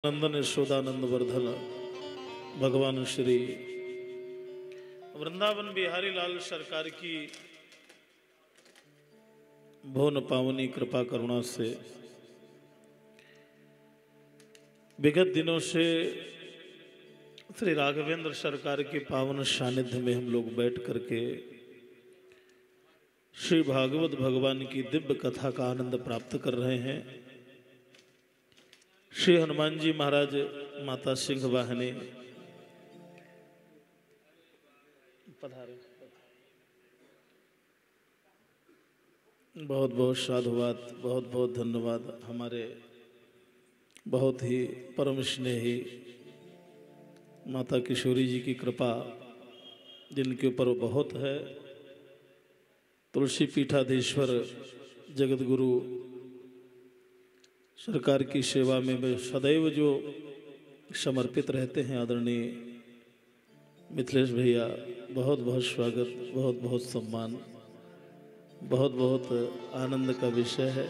नंदन यशोदानंद वर्धन भगवान श्री वृंदावन बिहारी लाल सरकार की भुवन पावनी कृपा करुणा से विगत दिनों से श्री राघवेंद्र सरकार के पावन सानिध्य में हम लोग बैठ करके श्री भागवत भगवान की दिव्य कथा का आनंद प्राप्त कर रहे हैं। श्री हनुमान जी महाराज, माता सिंह वाहिनी पधारे। बहुत बहुत साधुवाद, बहुत बहुत धन्यवाद। हमारे बहुत ही परम स्नेही माता किशोरी जी की कृपा जिनके ऊपर बहुत है। तुलसी पीठाधीश्वर जगत गुरु सरकार की सेवा में वे सदैव जो समर्पित रहते हैं, आदरणीय मिथिलेश भैया, बहुत बहुत स्वागत, बहुत बहुत सम्मान, बहुत बहुत आनंद का विषय है।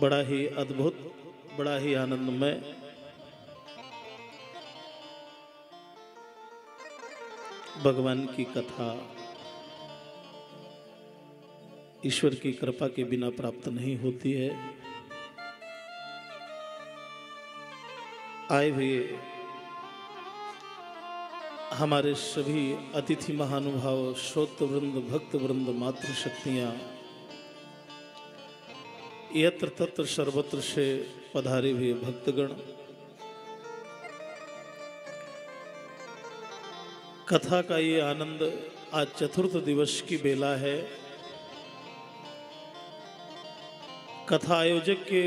बड़ा ही अद्भुत, बड़ा ही आनंदमय। भगवान की कथा ईश्वर की कृपा के बिना प्राप्त नहीं होती है। आए हुए हमारे सभी अतिथि महानुभाव, श्रोत वृंद, भक्त वृंद, मातृ शक्तियां, यत्र तत्र सर्वत्र से पधारे हुए भक्तगण, कथा का ये आनंद आज चतुर्थ दिवस की बेला है। कथा आयोजक के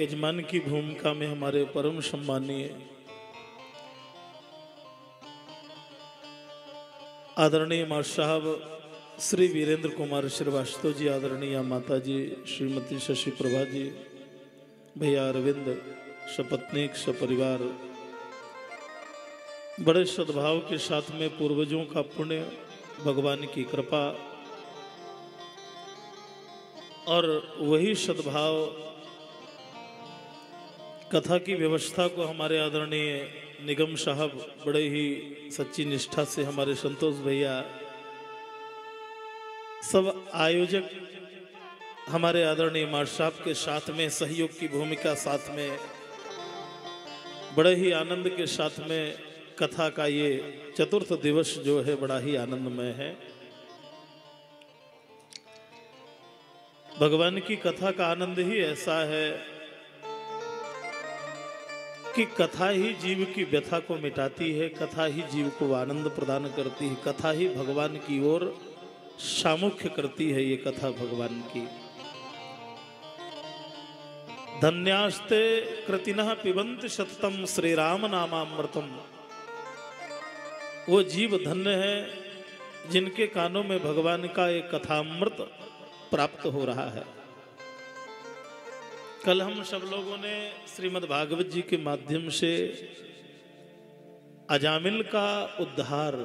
यजमान की भूमिका में हमारे परम सम्मानीय आदरणीय माँ साहब श्री वीरेंद्र कुमार श्रीवास्तव जी, आदरणीय माता जी श्रीमती शशि प्रभा जी, भैया अरविंद, सपत्नीक, सपरिवार, बड़े सद्भाव के साथ में पूर्वजों का पुण्य, भगवान की कृपा और वही सद्भाव कथा की व्यवस्था को हमारे आदरणीय निगम साहब बड़े ही सच्ची निष्ठा से, हमारे संतोष भैया, सब आयोजक हमारे आदरणीय माँ साहब के साथ में सहयोग की भूमिका, साथ में बड़े ही आनंद के साथ में कथा का ये चतुर्थ दिवस जो है बड़ा ही आनंदमय है। भगवान की कथा का आनंद ही ऐसा है कि कथा ही जीव की व्यथा को मिटाती है, कथा ही जीव को आनंद प्रदान करती है, कथा ही भगवान की ओर सामुख्य करती है। ये कथा भगवान की। धन्यास्ते कृतिनः पिबन्ति सततम श्री राम नामामृतम। वो जीव धन्य है जिनके कानों में भगवान का एक कथामृत प्राप्त हो रहा है। कल हम सब लोगों ने श्रीमद् भागवत जी के माध्यम से अजामिल का उद्धार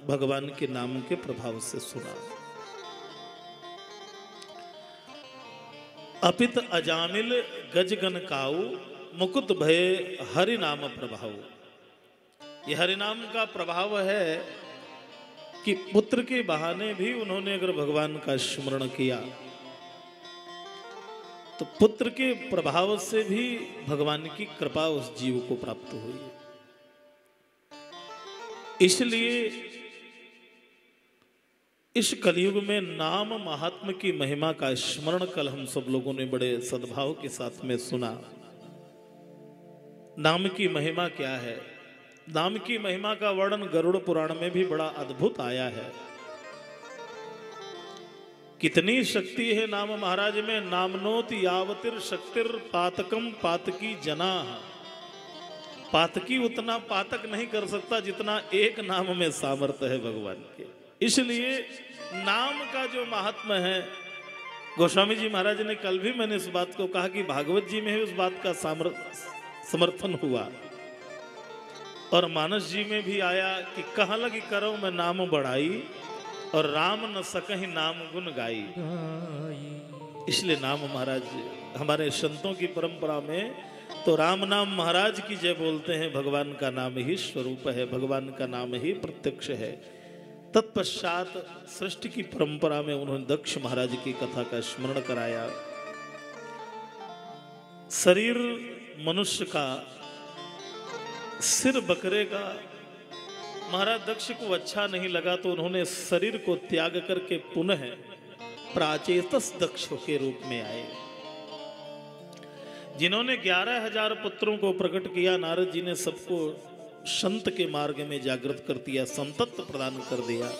भगवान के नाम के प्रभाव से सुना। अपित अजामिल गजगन काऊ, मुकुट भय हरि नाम प्रभाव। ये हरि नाम का प्रभाव है कि पुत्र के बहाने भी उन्होंने अगर भगवान का स्मरण किया तो पुत्र के प्रभाव से भी भगवान की कृपा उस जीव को प्राप्त हुई। इसलिए इस कलयुग में नाम महात्म की महिमा का स्मरण कल हम सब लोगों ने बड़े सद्भाव के साथ में सुना। नाम की महिमा क्या है? नाम की महिमा का वर्णन गरुड़ पुराण में भी बड़ा अद्भुत आया है। कितनी शक्ति है नाम महाराज में। नामनोत यावतिर शक्तिर पातकम पातकी जना। पातकी उतना पातक नहीं कर सकता जितना एक नाम में सामर्थ्य है भगवान के। इसलिए नाम का जो महात्मा है, गोस्वामी जी महाराज ने कल भी मैंने इस बात को कहा कि भागवत जी में भी उस बात का समर्थन हुआ और मानस जी में भी आया कि कहाँ लगी करो मैं नाम बढ़ाई और राम न सकहि नाम गुण गाई। इसलिए नाम महाराज हमारे संतों की परंपरा में तो राम नाम महाराज की जय बोलते हैं। भगवान का नाम ही स्वरूप है, भगवान का नाम ही प्रत्यक्ष है। तत्पश्चात सृष्टि की परंपरा में उन्होंने दक्ष महाराज की कथा का स्मरण कराया। शरीर मनुष्य का, सिर बकरे का महाराज दक्ष को अच्छा नहीं लगा तो उन्होंने शरीर को त्याग करके पुनः प्राचेतस दक्ष के रूप में आए, जिन्होंने 11,000 पुत्रों को प्रकट किया। नारद जी ने सबको संत के मार्ग में जागृत कर दिया, संतत्व प्रदान कर दिया।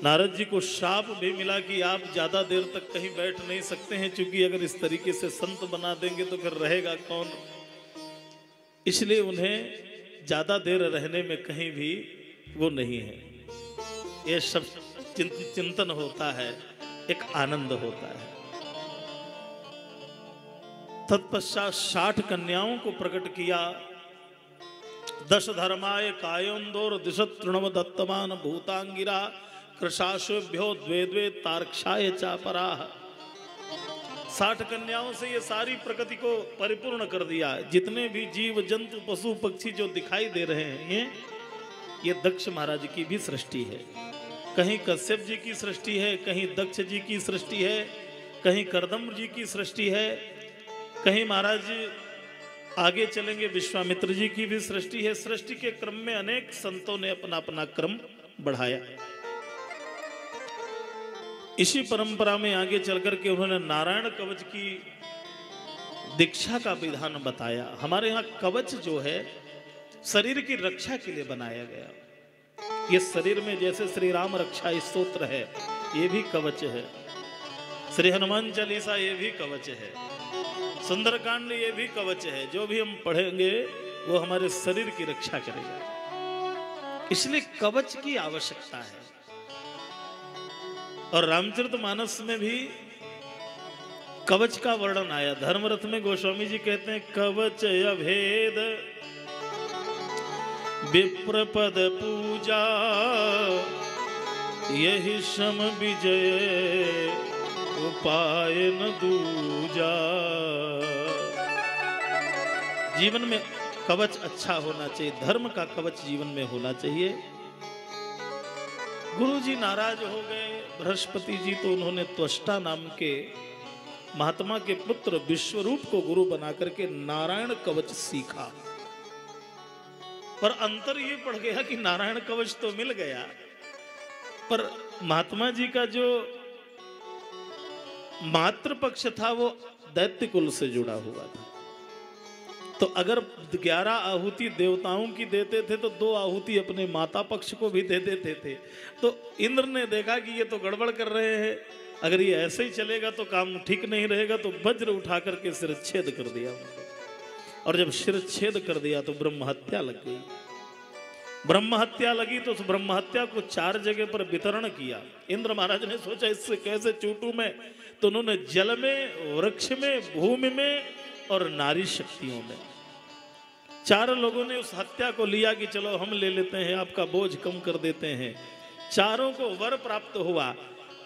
नारद जी को शाप भी मिला कि आप ज्यादा देर तक कहीं बैठ नहीं सकते हैं, क्योंकि अगर इस तरीके से संत बना देंगे तो फिर रहेगा कौन। इसलिए उन्हें ज्यादा देर रहने में कहीं भी वो नहीं है। ये सब चिंतन होता है, एक आनंद होता है। तत्पश्चात 60 कन्याओं को प्रकट किया। 10 धर्माय कायोन्दोर दिशत तृणव दत्तमान भूतांगिरा कृशाशुभ्यो द्वे द्वे तार्क्षाय चापरा। 60 कन्याओं से ये सारी प्रकृति को परिपूर्ण कर दिया। जितने भी जीव जंतु पशु पक्षी जो दिखाई दे रहे हैं ये दक्ष महाराज की भी सृष्टि है। कहीं कश्यप जी की सृष्टि है, कहीं दक्ष जी की सृष्टि है, कहीं करदम्ब जी की सृष्टि है, कहीं महाराज आगे चलेंगे विश्वामित्र जी की भी सृष्टि है। सृष्टि के क्रम में अनेक संतों ने अपना अपना क्रम बढ़ाया। इसी परंपरा में आगे चल करके उन्होंने नारायण कवच की दीक्षा का विधान बताया। हमारे यहाँ कवच जो है शरीर की रक्षा के लिए बनाया गया। ये शरीर में जैसे श्री राम रक्षा स्तोत्र है, ये भी कवच है। श्री हनुमान चालीसा ये भी कवच है। सुंदरकांड ये भी कवच है। जो भी हम पढ़ेंगे वो हमारे शरीर की रक्षा करेगा, इसलिए कवच की आवश्यकता है। और रामचरितमानस में भी कवच का वर्णन आया। धर्मरथ में गोस्वामी जी कहते हैं कवच अभेद विप्रपद पूजा यही सम विजय उपाय न दूजा। जीवन में कवच अच्छा होना चाहिए, धर्म का कवच जीवन में होना चाहिए। गुरु जी नाराज हो गए बृहस्पति जी, तो उन्होंने त्वष्टा नाम के महात्मा के पुत्र विश्वरूप को गुरु बना करके नारायण कवच सीखा। पर अंतर ये पड़ गया कि नारायण कवच तो मिल गया, पर महात्मा जी का जो मातृ पक्ष था वो दैत्य कुल से जुड़ा हुआ था। तो अगर 11 आहुति देवताओं की देते थे तो 2 आहुति अपने माता पक्ष को भी दे देते थे। तो इंद्र ने देखा कि ये तो गड़बड़ कर रहे हैं, अगर ये ऐसे ही चलेगा तो काम ठीक नहीं रहेगा, तो वज्र उठा करके सिरच्छेद कर दिया। और जब सिरच्छेद कर दिया तो ब्रह्म हत्या लग गई। ब्रह्म हत्या लगी तो उस ब्रह्म हत्या को 4 जगह पर वितरण किया। इंद्र महाराज ने सोचा इससे कैसे चूटू मैं, तो उन्होंने जल में, वृक्ष में, भूमि में और नारी शक्तियों में 4 लोगों ने उस हत्या को लिया कि चलो हम ले लेते हैं, आपका बोझ कम कर देते हैं। चारों को वर प्राप्त हुआ।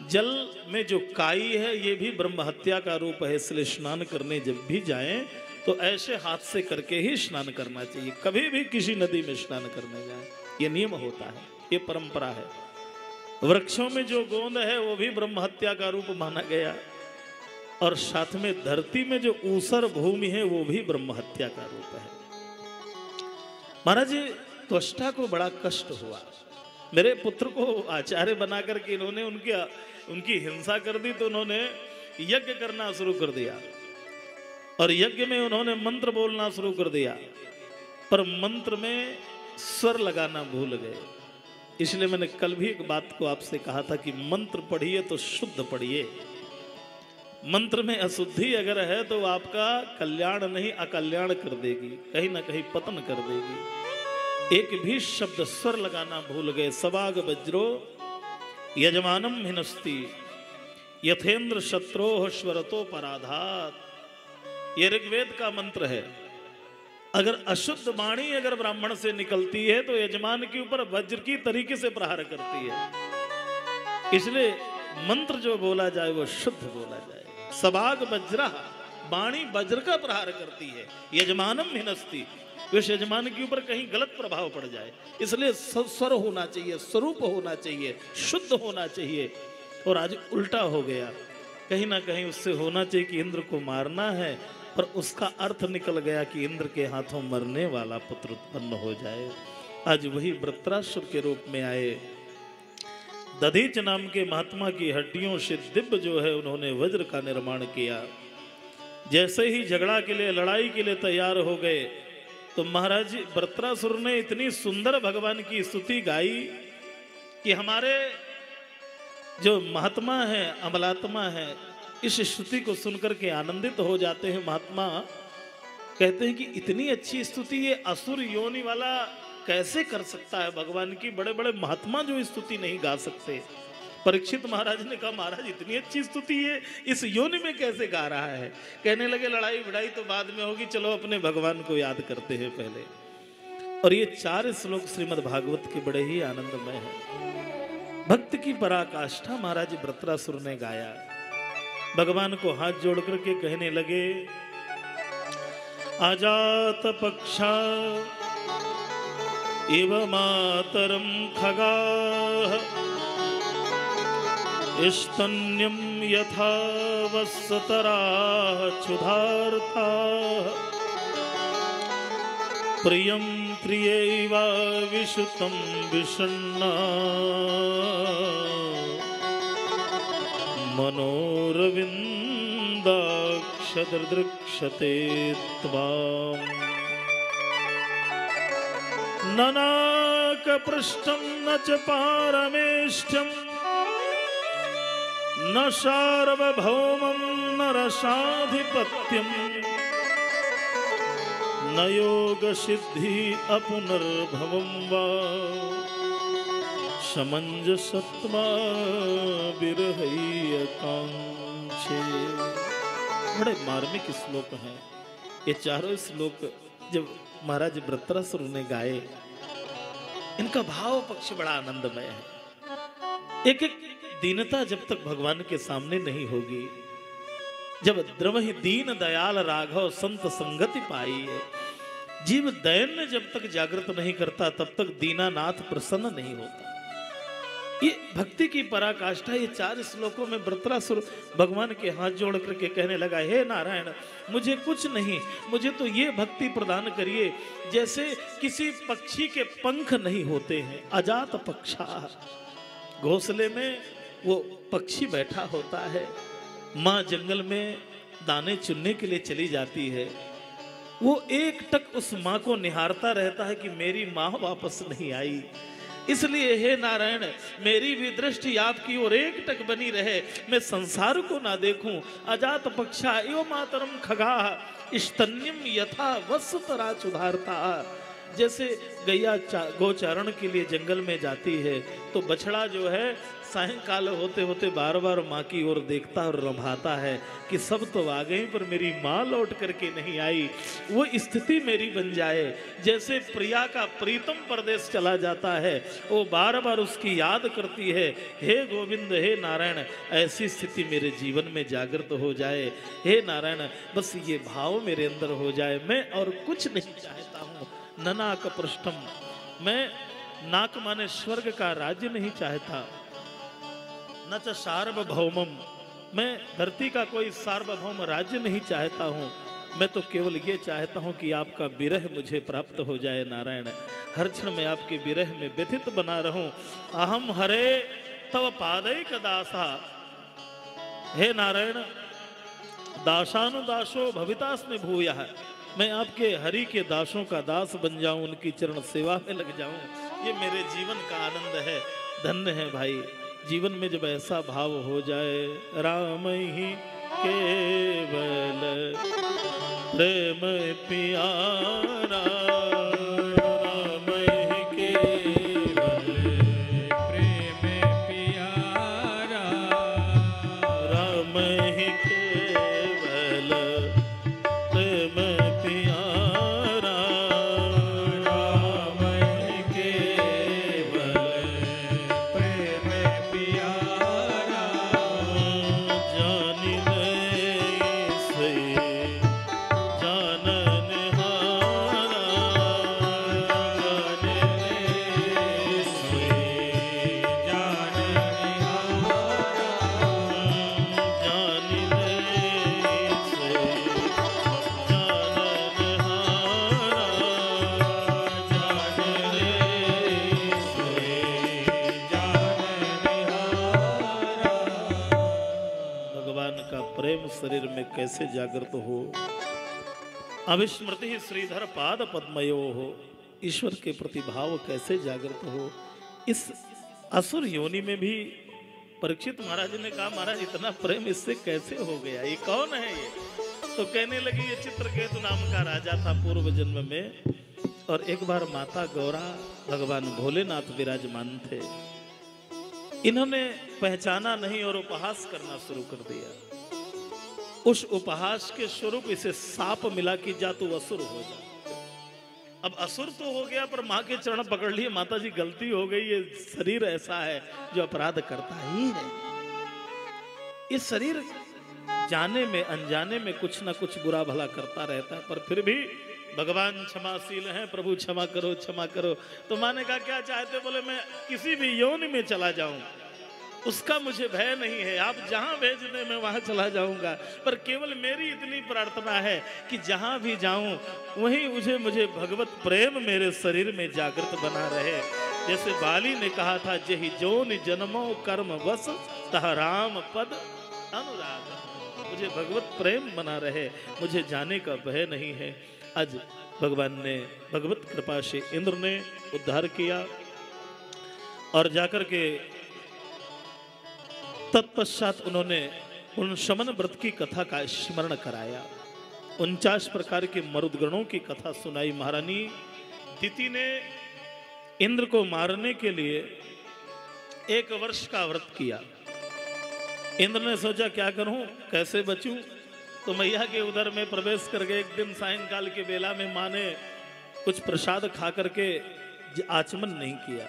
जल में जो काई है ये भी ब्रह्म हत्या का रूप है, इसलिए स्नान करने जब भी जाएं तो ऐसे हाथ से करके ही स्नान करना चाहिए। कभी भी किसी नदी में स्नान करने जाएं, ये नियम होता है, ये परंपरा है। वृक्षों में जो गोंद है वो भी ब्रह्म हत्या का रूप माना गया, और साथ में धरती में जो ऊसर भूमि है वो भी ब्रह्म हत्या का रूप है। महाराज जी त्वष्टा को बड़ा कष्ट हुआ। मेरे पुत्र को आचार्य बना करके इन्होंने उनकी हिंसा कर दी, तो उन्होंने यज्ञ करना शुरू कर दिया और यज्ञ में उन्होंने मंत्र बोलना शुरू कर दिया, पर मंत्र में स्वर लगाना भूल गए। इसलिए मैंने कल भी एक बात को आपसे कहा था कि मंत्र पढ़िए तो शुद्ध पढ़िए। मंत्र में अशुद्धि अगर है तो आपका कल्याण नहीं अकल्याण कर देगी, कहीं ना कहीं पतन कर देगी। एक भी शब्द स्वर लगाना भूल गए। सवाग वज्रो यजमानम हिनस्ति यथेंद्र शत्रोह स्वरतो पराधात। ये ऋग्वेद का मंत्र है। अगर अशुद्ध वाणी अगर ब्राह्मण से निकलती है तो यजमान के ऊपर वज्र की तरीके से प्रहार करती है। इसलिए मंत्र जो बोला जाए वो शुद्ध बोला जाए। सबाग वज्रा, वाणी वज्र का प्रहार करती है। यजमानम हिनस्ती, उस यजमान के ऊपर कहीं गलत प्रभाव पड़ जाए, इसलिए स्वर होना चाहिए, स्वरूप होना चाहिए, शुद्ध होना चाहिए। और आज उल्टा हो गया, कहीं ना कहीं उससे होना चाहिए कि इंद्र को मारना है, पर उसका अर्थ निकल गया कि इंद्र के हाथों मरने वाला पुत्र उत्पन्न हो जाए। आज वही वृत्रासुर के रूप में आए। दधीच नाम के महात्मा की हड्डियों से दिव्य जो है उन्होंने वज्र का निर्माण किया। जैसे ही झगड़ा के लिए, लड़ाई के लिए तैयार हो गए, तो महाराज वृत्रासुर ने इतनी सुंदर भगवान की स्तुति गाई कि हमारे जो महात्मा है, अमलात्मा है, इस स्तुति को सुनकर के आनंदित हो जाते हैं। महात्मा कहते हैं कि इतनी अच्छी स्तुति ये असुर योनि वाला कैसे कर सकता है भगवान की? बड़े बड़े महात्मा जो स्तुति नहीं गा सकते। परीक्षित महाराज ने कहा, महाराज इतनी अच्छी स्तुति ये इस योनि में कैसे गा रहा है? कहने लगे, लड़ाई भिड़ाई तो बाद में होगी, चलो अपने भगवान को याद करते हैं पहले। और ये 4 श्लोक श्रीमद् भागवत के बड़े ही आनंदमय है। भक्त की पराकाष्ठा महाराज वृत्रासुर ने गाया। भगवान को हाथ जोड़ करके कहने लगे, आजात पक्षा इव मातरम खगाः स्तन्यं यथा वत्सतराः क्षुधार्ताः प्रियं प्रियैव विशुतं विषण्णा मनोरविन्दाक्षदृक्षते त्वाम् ननाकपृष्ठं न च पारमेष्ठ्यं न सार्वभौमं न रसाधिपत्यं न योगसिद्धि अपुनर्भवं वा समंजसत्वा विरहैकांक्षे। बड़े मार्मिक श्लोक हैं ये चारों श्लोक। जब महाराज वृत्रासुर ने गाए, इनका भाव पक्ष बड़ा आनंदमय है। एक एक दीनता जब तक भगवान के सामने नहीं होगी, जब द्रवहि दीन दयाल राघव संत संगति पाई है, जीव दैन्य जब तक जागृत नहीं करता तब तक दीनानाथ प्रसन्न नहीं होता। ये भक्ति की पराकाष्ठा ये 4 श्लोकों में वृत्रासुर भगवान के हाथ जोड़ करके कहने लगा, हे नारायण, मुझे कुछ नहीं, मुझे तो ये भक्ति प्रदान करिए जैसे किसी पक्षी के पंख नहीं होते हैं। अजात पक्षा, घोंसले में वो पक्षी बैठा होता है, माँ जंगल में दाने चुनने के लिए चली जाती है, वो एक टक उस माँ को निहारता रहता है कि मेरी माँ वापस नहीं आई। इसलिए हे नारायण, मेरी भी दृष्टि आपकी ओर एक टक बनी रहे, मैं संसार को ना देखूं। अजात पक्षा एव मातरम खगाः स्तन्यम यथा वत्सतरा क्षुधार्ता। जैसे गैया गोचारण के लिए जंगल में जाती है तो बछड़ा जो है सायंकाल होते होते बार बार माँ की ओर देखता और रभाता है कि सब तो आ गई पर मेरी माँ लौट करके नहीं आई। वो स्थिति मेरी बन जाए। जैसे प्रिया का प्रीतम परदेश चला जाता है, वो बार बार उसकी याद करती है, हे गोविंद, हे नारायण, ऐसी स्थिति मेरे जीवन में जागृत हो जाए। हे नारायण, बस ये भाव मेरे अंदर हो जाए, मैं और कुछ नहीं चाहता हूँ। ननाक पृष्ठम, मैं नाक माने स्वर्ग का राज्य नहीं चाहता। न च सार्वभौमम, मैं धरती का कोई सार्वभौम राज्य नहीं चाहता हूँ। मैं तो केवल ये चाहता हूँ कि आपका विरह मुझे प्राप्त हो जाए। नारायण, हर क्षण मैं आपके विरह में व्यथित बना रहूं। अहम हरे तव पादैक दासा। हे नारायण, दासानुदासो भवितास्मि भूयः, मैं आपके हरि के दासों का दास बन जाऊं, उनकी चरण सेवा में लग जाऊं। ये मेरे जीवन का आनंद है। धन्य है भाई, जीवन में जब ऐसा भाव हो जाए, राम ही केवल प्रेम प्यारा, राम ही केवल प्रेम प्यारा, राम ही केवल प्रेम प्यारा, राम ही केवल प्रेम प्यारा, जानिने शरीर में कैसे जागृत हो। अविस्मृति श्रीधर पाद पद्मयो हो, ईश्वर के प्रति भाव कैसे जागृत हो। इस असुर योनि में भी परीक्षित महाराज ने कहा, महाराज इतना प्रेम इससे कैसे हो गया, ये कौन है ये? तो कहने लगी, ये चित्रकेतु नाम का राजा था पूर्व जन्म में, और एक बार माता गौरा भगवान भोलेनाथ विराजमान थे। इन्होंने पहचाना नहीं और उपहास करना शुरू कर दिया। उस उपहास के स्वरूप इसे साप मिला कि जा तू असुर हो जा। अब असुर तो हो गया, पर माँ के चरण पकड़ लिए, माता जी गलती हो गई, ये शरीर ऐसा है जो अपराध करता ही है। इस शरीर जाने में अनजाने में कुछ ना कुछ बुरा भला करता रहता है, पर फिर भी भगवान क्षमाशील हैं, प्रभु क्षमा करो क्षमा करो। तो माँ ने कहा क्या चाहते? बोले मैं किसी भी योनि में चला जाऊं, उसका मुझे भय नहीं है, आप जहां भेज दें मैं वहां चला जाऊंगा, पर केवल मेरी इतनी प्रार्थना है कि जहां भी जाऊं वहीं मुझे भगवत प्रेम मेरे शरीर में जागृत बना रहे। जैसे बाली ने कहा था, जहि जोनि जन्मो कर्म वश तह राम पद अनुराग, मुझे भगवत प्रेम बना रहे, मुझे जाने का भय नहीं है। आज भगवान ने भगवत कृपा से इंद्र ने उद्धार किया और जाकर के तत्पश्चात उन्होंने उन शमन व्रत की कथा का स्मरण कराया। 49 प्रकार के मरुदगणों की कथा सुनाई। महारानी दिति ने इंद्र को मारने के लिए 1 वर्ष का व्रत किया। इंद्र ने सोचा क्या करूं, कैसे बचूं, तो मैया के उधर में प्रवेश करके एक दिन सायंकाल के बेला में माँ ने कुछ प्रसाद खा करके आचमन नहीं किया।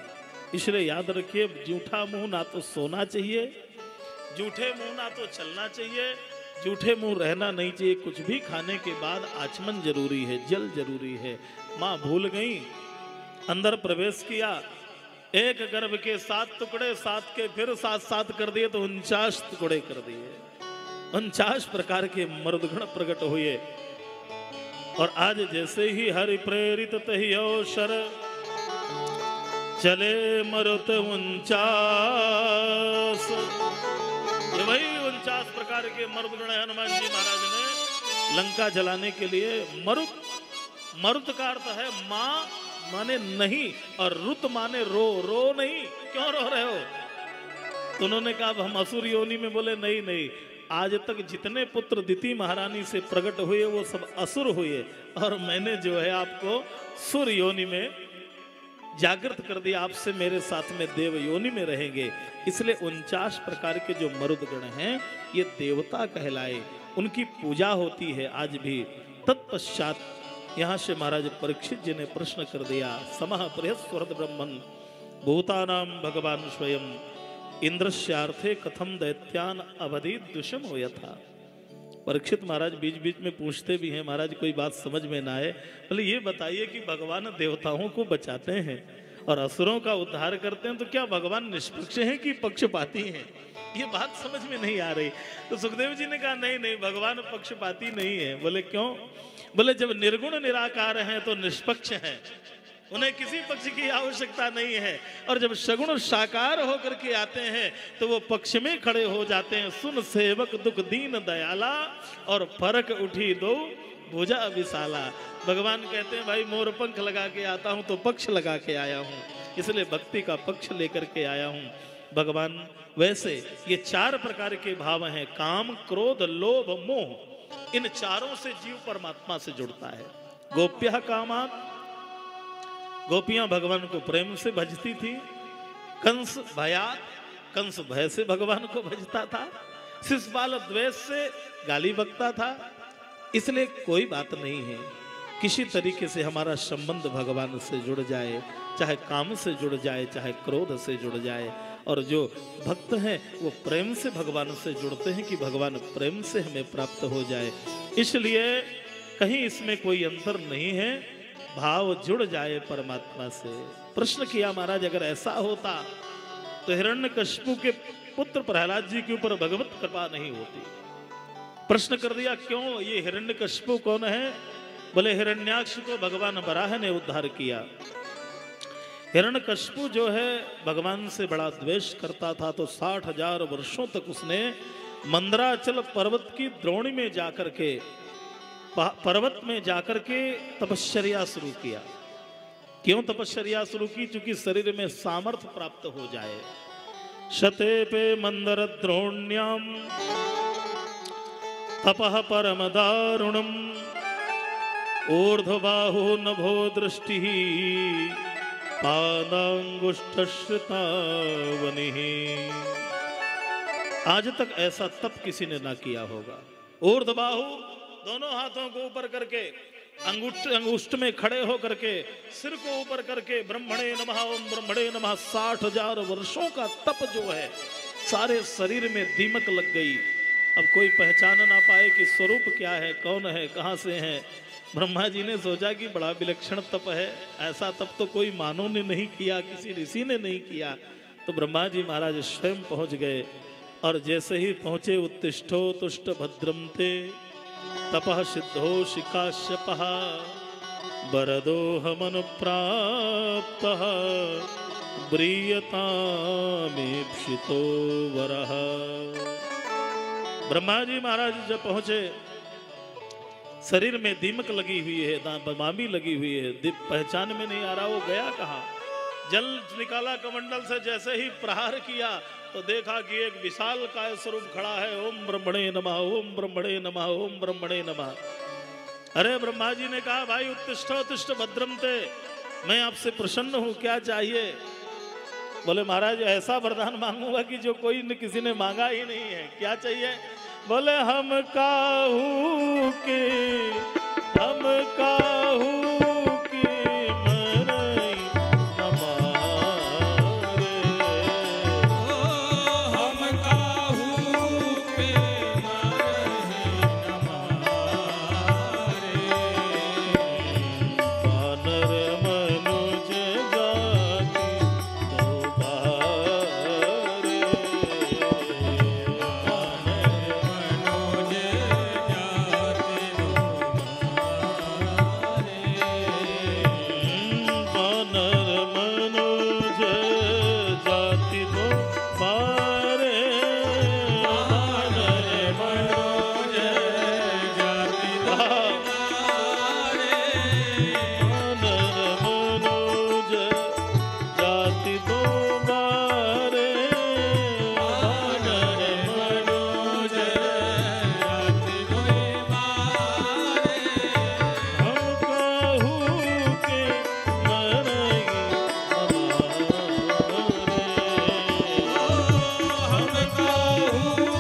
इसलिए याद रखिए, जूठा मुंह ना तो सोना चाहिए, जूठे मुंह ना तो चलना चाहिए, जूठे मुंह रहना नहीं चाहिए। कुछ भी खाने के बाद आचमन जरूरी है, जल जरूरी है। माँ भूल गई, अंदर प्रवेश किया, एक गर्भ के 7 टुकड़े, 7 के फिर 7 कर दिए, तो 49 टुकड़े कर दिए। 49 प्रकार के मर्दगण प्रकट हुए। और आज जैसे ही हरि प्रेरित तहि अवसर चले मरुत 49, ये वही 49 प्रकार के मर्दगण हनुमान जी महाराज ने लंका जलाने के लिए मरुत का अर्थ है माँ माने नहीं, और रुत माने रो नहीं, क्यों रो रहे हो? तो उन्होंने कहा हम असुर योनि में। बोले नहीं, आज तक जितने पुत्र दिति महारानी से प्रकट हुए वो सब असुर हुए, और मैंने जो है आपको सुर योनि में जागृत कर दिया, आपसे मेरे साथ में देव योनि में रहेंगे। इसलिए 49 प्रकार के जो मरुदगण हैं ये देवता कहलाए, उनकी पूजा होती है आज भी। तत्पश्चात यहाँ से महाराज परीक्षित जी ने प्रश्न कर दिया, समः बृहस्पति ब्रह्मन् भूतानां भगवान स्वयं इंद्रस्यार्थे कथम दैत्यान अवधि दुषम हो यथा। परीक्षित महाराज बीच बीच में पूछते भी हैं, महाराज कोई बात समझ में ना आए, बोले ये बताइए कि भगवान देवताओं को बचाते हैं और असुरों का उद्धार करते हैं, तो क्या भगवान निष्पक्ष हैं कि पक्षपाती हैं? ये बात समझ में नहीं आ रही। तो सुखदेव जी ने कहा नहीं, भगवान पक्षपाती नहीं है। बोले क्यों? बोले जब निर्गुण निराकार हैं तो निष्पक्ष हैं, उन्हें किसी पक्ष की आवश्यकता नहीं है, और जब सगुण साकार होकर के आते हैं तो वो पक्ष में खड़े हो जाते हैं। सुन सेवक दुख दीन दयाला, और फरक उठी दो भुजा विशाला। भगवान कहते हैं भाई मोर पंख लगा के आता हूं तो पक्ष लगा के आया हूं, इसलिए भक्ति का पक्ष लेकर के आया हूं। भगवान वैसे ये 4 प्रकार के भाव हैं, काम क्रोध लोभ मोह, इन चारों से जीव परमात्मा से जुड़ता है। गोप्यः कामात्, गोपियां भगवान को प्रेम से भजती थी। कंस भयात, कंस भय से भगवान को भजता था। शिशुपाल द्वेष से गाली बकता था। इसलिए कोई बात नहीं है, किसी तरीके से हमारा संबंध भगवान से जुड़ जाए, चाहे काम से जुड़ जाए, चाहे क्रोध से जुड़ जाए। और जो भक्त हैं वो प्रेम से भगवान से जुड़ते हैं कि भगवान प्रेम से हमें प्राप्त हो जाए। इसलिए कहीं इसमें कोई अंतर नहीं है, भाव जुड़ जाए परमात्मा से। प्रश्न किया महाराज अगर ऐसा होता तो हिरण्यकशिपु के पुत्र प्रहलाद जी के ऊपर भगवत कृपा नहीं होती। प्रश्न कर दिया क्यों? ये हिरण्यकशिपु कौन है? बोले हिरण्याक्ष को भगवान वराह ने उद्धार किया। हिरण्यकशिपु जो है भगवान से बड़ा द्वेष करता था, तो 60,000 वर्षों तक उसने मंदराचल पर्वत की द्रोणी में जाकर के, पर्वत में जाकर के तपश्चर्या शुरू किया। क्यों तपश्चर्या शुरू की? क्योंकि शरीर में सामर्थ्य प्राप्त हो जाए। शते पे मंदर द्रोण्याम तपः परम दारुणम ऊर्ध्वबाहु नभो दृष्टि पादांगुष्ठश्रितावनिः। आज तक ऐसा तप किसी ने ना किया होगा। ऊर्ध्वबाहु, दोनों हाथों को ऊपर करके, अंगुष्ठ में खड़े हो करके, सिर को ऊपर करके ब्रह्मणे नमः ओम ब्रह्मणे नमः। 60,000 वर्षों का तप जो है, सारे शरीर में दीमक लग गई। अब कोई पहचान ना पाए कि स्वरूप क्या है, कौन है, कहां से है। ब्रह्मा जी ने सोचा कि बड़ा विलक्षण तप है, ऐसा तप तो कोई मानव ने नहीं किया, किसी ऋषि ने नहीं किया। तो ब्रह्मा जी महाराज स्वयं पहुंच गए, और जैसे ही पहुंचे, उत्तिष्ठो तुष्ट भद्रम ते तपः सिद्धो शिकाश्यपः वरदोहमनुप्राप्तः ब्रीयतामीप्सितो वरः। ब्रह्मा जी महाराज जब पहुंचे, शरीर में दीमक लगी हुई है, बमामी लगी हुई है, पहचान में नहीं आ रहा वो गया कहाँ। जल निकाला कमंडल से, जैसे ही प्रहार किया तो देखा कि एक विशाल काय स्वरूप खड़ा है। ओम ब्रह्मणे नमः ओम ब्रह्मणे नमः ओम ब्रह्मणे नमः। अरे ब्रह्मा जी ने कहा, भाई उत्तिष्ठो तुष्ट भद्रम ते, मैं आपसे प्रसन्न हूँ, क्या चाहिए? बोले महाराज ऐसा वरदान मांगूंगा कि जो कोई किसी ने मांगा ही नहीं है। क्या चाहिए? बोले हम काहू के मरई हमारे, हम काहू के मरई हमारे। वानर मनुज जाति दो बारे, वानर मनुज जाति दो बारे, वानर मनुज जाति दो बारे। वानर मनुज जाति दो बारे, वानर मनुज जाति दो बारे। हम काहू के मरई हमारे। हम काहू के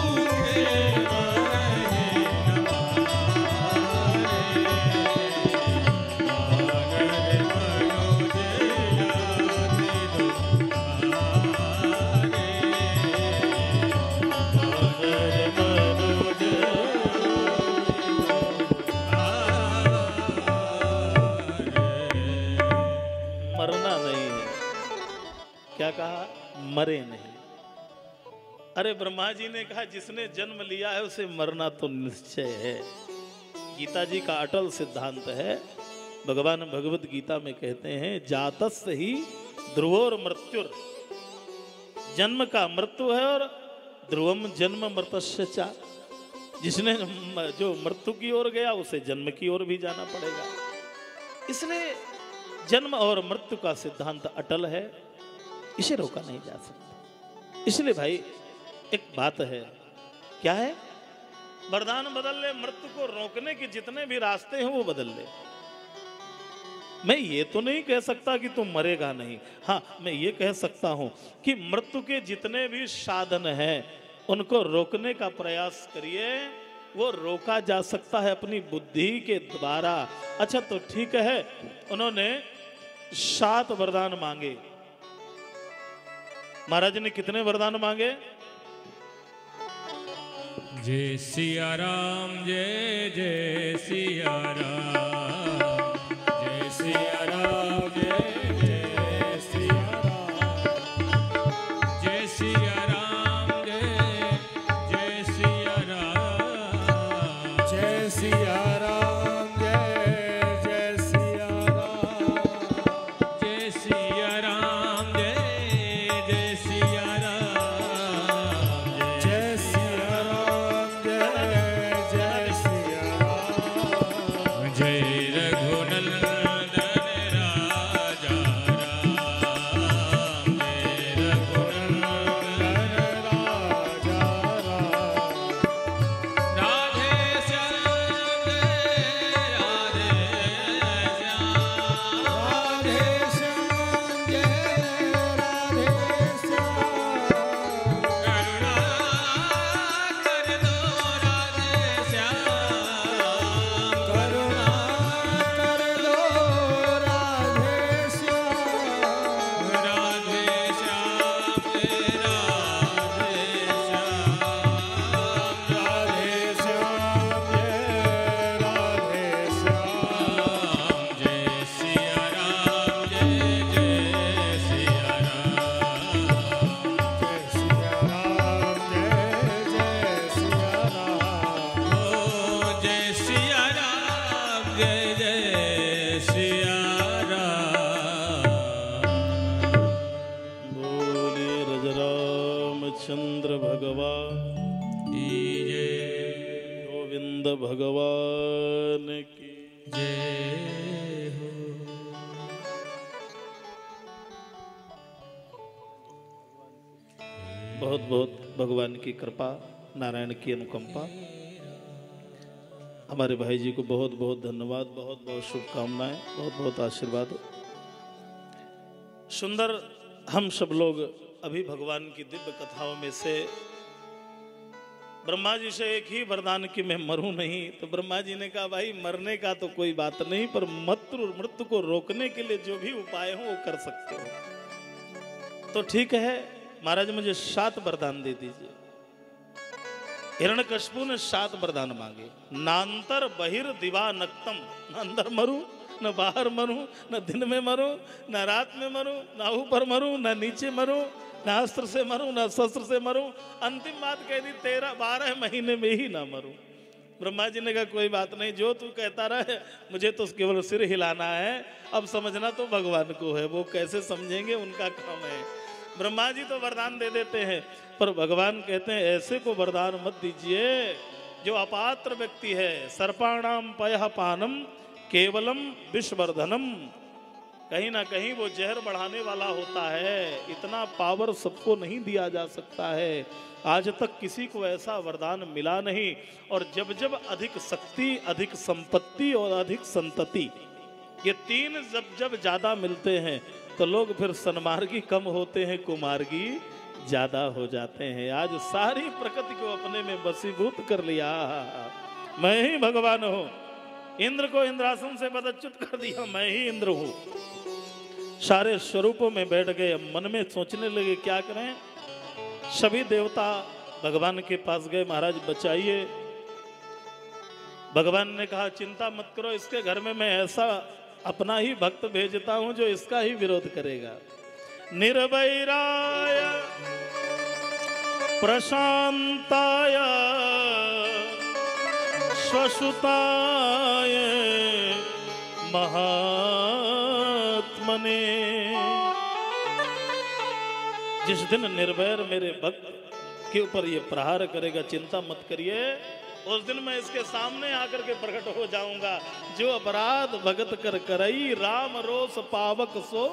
मरना नहीं है। क्या कहा? मरे नहीं। अरे ब्रह्मा जी ने कहा, जिसने जन्म लिया है उसे मरना तो निश्चय है। गीता जी का अटल सिद्धांत है। भगवान भगवत गीता में कहते हैं, जातस्य ही ध्रुवोर मृत्युर, जन्म का मृत्यु है और ध्रुवम जन्म मृतस्य च। जिसने जो मृत्यु की ओर गया उसे जन्म की ओर भी जाना पड़ेगा। इसलिए जन्म और मृत्यु का सिद्धांत अटल है, इसे रोका नहीं जा सकता। इसलिए भाई एक बात है, क्या है? वरदान बदल ले, मृत्यु को रोकने के जितने भी रास्ते हैं वो बदल ले। मैं ये तो नहीं कह सकता कि तुम मरेगा नहीं। हाँ, मैं ये कह सकता हूं कि मृत्यु के जितने भी साधन हैं उनको रोकने का प्रयास करिए। वो रोका जा सकता है अपनी बुद्धि के द्वारा। अच्छा तो ठीक है, उन्होंने 7 वरदान मांगे। महाराज ने कितने वरदान मांगे? जय सिया राम, जय जय सिया राम, जय सिया राम, जय जय सिया राम, जय सिया राम, जय जय सिया राम, जय सिया राम, जय जय सिया राम, जय सिया राम, जय जय सिया राम, जय सिया राम, गोविंद भगवान की जय हो। बहुत बहुत भगवान की कृपा, नारायण की अनुकंपा। हमारे भाई जी को बहुत बहुत धन्यवाद, बहुत बहुत शुभकामनाएं, बहुत बहुत आशीर्वाद। सुंदर हम सब लोग अभी भगवान की दिव्य कथाओं में से ब्रह्मा जी से एक ही वरदान कि मैं मरूं नहीं, तो ब्रह्मा जी ने कहा भाई मरने का तो कोई बात नहीं, पर मृत्यु को रोकने के लिए जो भी उपाय हो वो कर सकते हो। तो ठीक है महाराज, मुझे 7 वरदान दे दीजिए। हिरण्यकशिपु ने 7 वरदान मांगे। नांतर बहिर दिवा नक्तम, न अंदर मरूं, न बाहर मरूं, न दिन में मरूं, न रात में मरूं, न ऊपर मरूं, न नीचे मरूं, न अस्त्र से मरूं, न शस्त्र से मरूं। अंतिम बात कह दी 12 महीने में ही ना मरूं। ब्रह्मा जी ने कहा कोई बात नहीं, जो तू कहता रहे, मुझे तो केवल सिर हिलाना है। अब समझना तो भगवान को है, वो कैसे समझेंगे उनका काम है। ब्रह्मा जी तो वरदान दे देते हैं, पर भगवान कहते हैं ऐसे को वरदान मत दीजिए जो अपात्र व्यक्ति है। सर्पाणाम पयः पानम केवलम विषवर्धनम, कहीं ना कहीं वो जहर बढ़ाने वाला होता है। इतना पावर सबको नहीं दिया जा सकता है। आज तक किसी को ऐसा वरदान मिला नहीं। और जब जब अधिक शक्ति, अधिक संपत्ति और अधिक संतति, ये 3 जब ज्यादा मिलते हैं तो लोग फिर सन्मार्गी कम होते हैं, कुमार्गी ज्यादा हो जाते हैं। आज सारी प्रकृति को अपने में वशीभूत कर लिया। मैं ही भगवान हूं। इंद्र को इंद्रासन से पदच्युत कर दिया, मैं ही इंद्र हूं। सारे स्वरूपों में बैठ गए। मन में सोचने लगे क्या करें। सभी देवता भगवान के पास गए, महाराज बचाइए। भगवान ने कहा चिंता मत करो, इसके घर में मैं ऐसा अपना ही भक्त भेजता हूं जो इसका ही विरोध करेगा। निर्वैराय प्रशांताय स्वसुताय महात्मने। जिस दिन निर्वैर मेरे भक्त के ऊपर ये प्रहार करेगा, चिंता मत करिए, उस दिन मैं इसके सामने आकर के प्रकट हो जाऊंगा। जो अपराध भगत कर करई, राम रोष पावक सो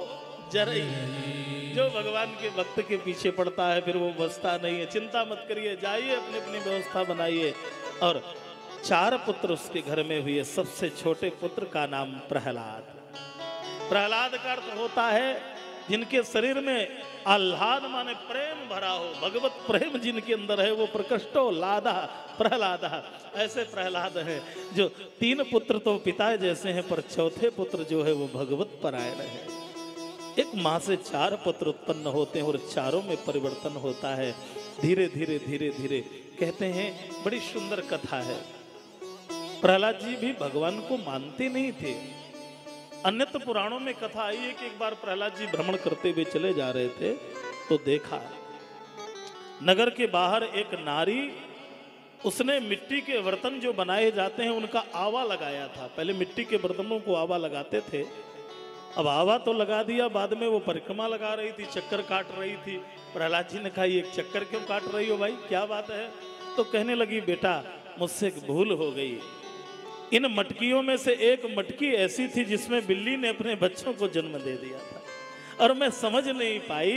जरई। जो भगवान के भक्त के पीछे पड़ता है फिर वो बचता नहीं है। चिंता मत करिए, जाइए अपनी अपनी व्यवस्था बनाइए। और 4 पुत्र उसके घर में हुए। सबसे छोटे पुत्र का नाम प्रहलाद। प्रहलाद का अर्थ होता है जिनके शरीर में आह्लाद माने प्रेम भरा हो। भगवत प्रेम जिनके अंदर है वो प्रकृष्टो लादा प्रहलाद। ऐसे प्रहलाद है जो 3 पुत्र तो पिता जैसे हैं, पर चौथे पुत्र जो है वो भगवत परायण है। एक माँ से 4 पुत्र उत्पन्न होते हैं और चारों में परिवर्तन होता है। धीरे धीरे धीरे धीरे कहते हैं, बड़ी सुंदर कथा है। प्रहलाद जी भी भगवान को मानते नहीं थे। अन्यत्र पुराणों में कथा आई है कि एक बार प्रहलाद जी भ्रमण करते हुए चले जा रहे थे तो देखा नगर के बाहर एक नारी, उसने मिट्टी के बर्तन जो बनाए जाते हैं उनका आवा लगाया था। पहले मिट्टी के बर्तनों को आवा लगाते थे, अब आवा तो लगा दिया, बाद में वो परिक्रमा लगा रही थी, चक्कर काट रही थी। प्रहलाद जी ने कहा ये चक्कर क्यों काट रही हो भाई, क्या बात है? तो कहने लगी बेटा मुझसे एक भूल हो गई। इन मटकियों में से एक मटकी ऐसी थी जिसमें बिल्ली ने अपने बच्चों को जन्म दे दिया था और मैं समझ नहीं पाई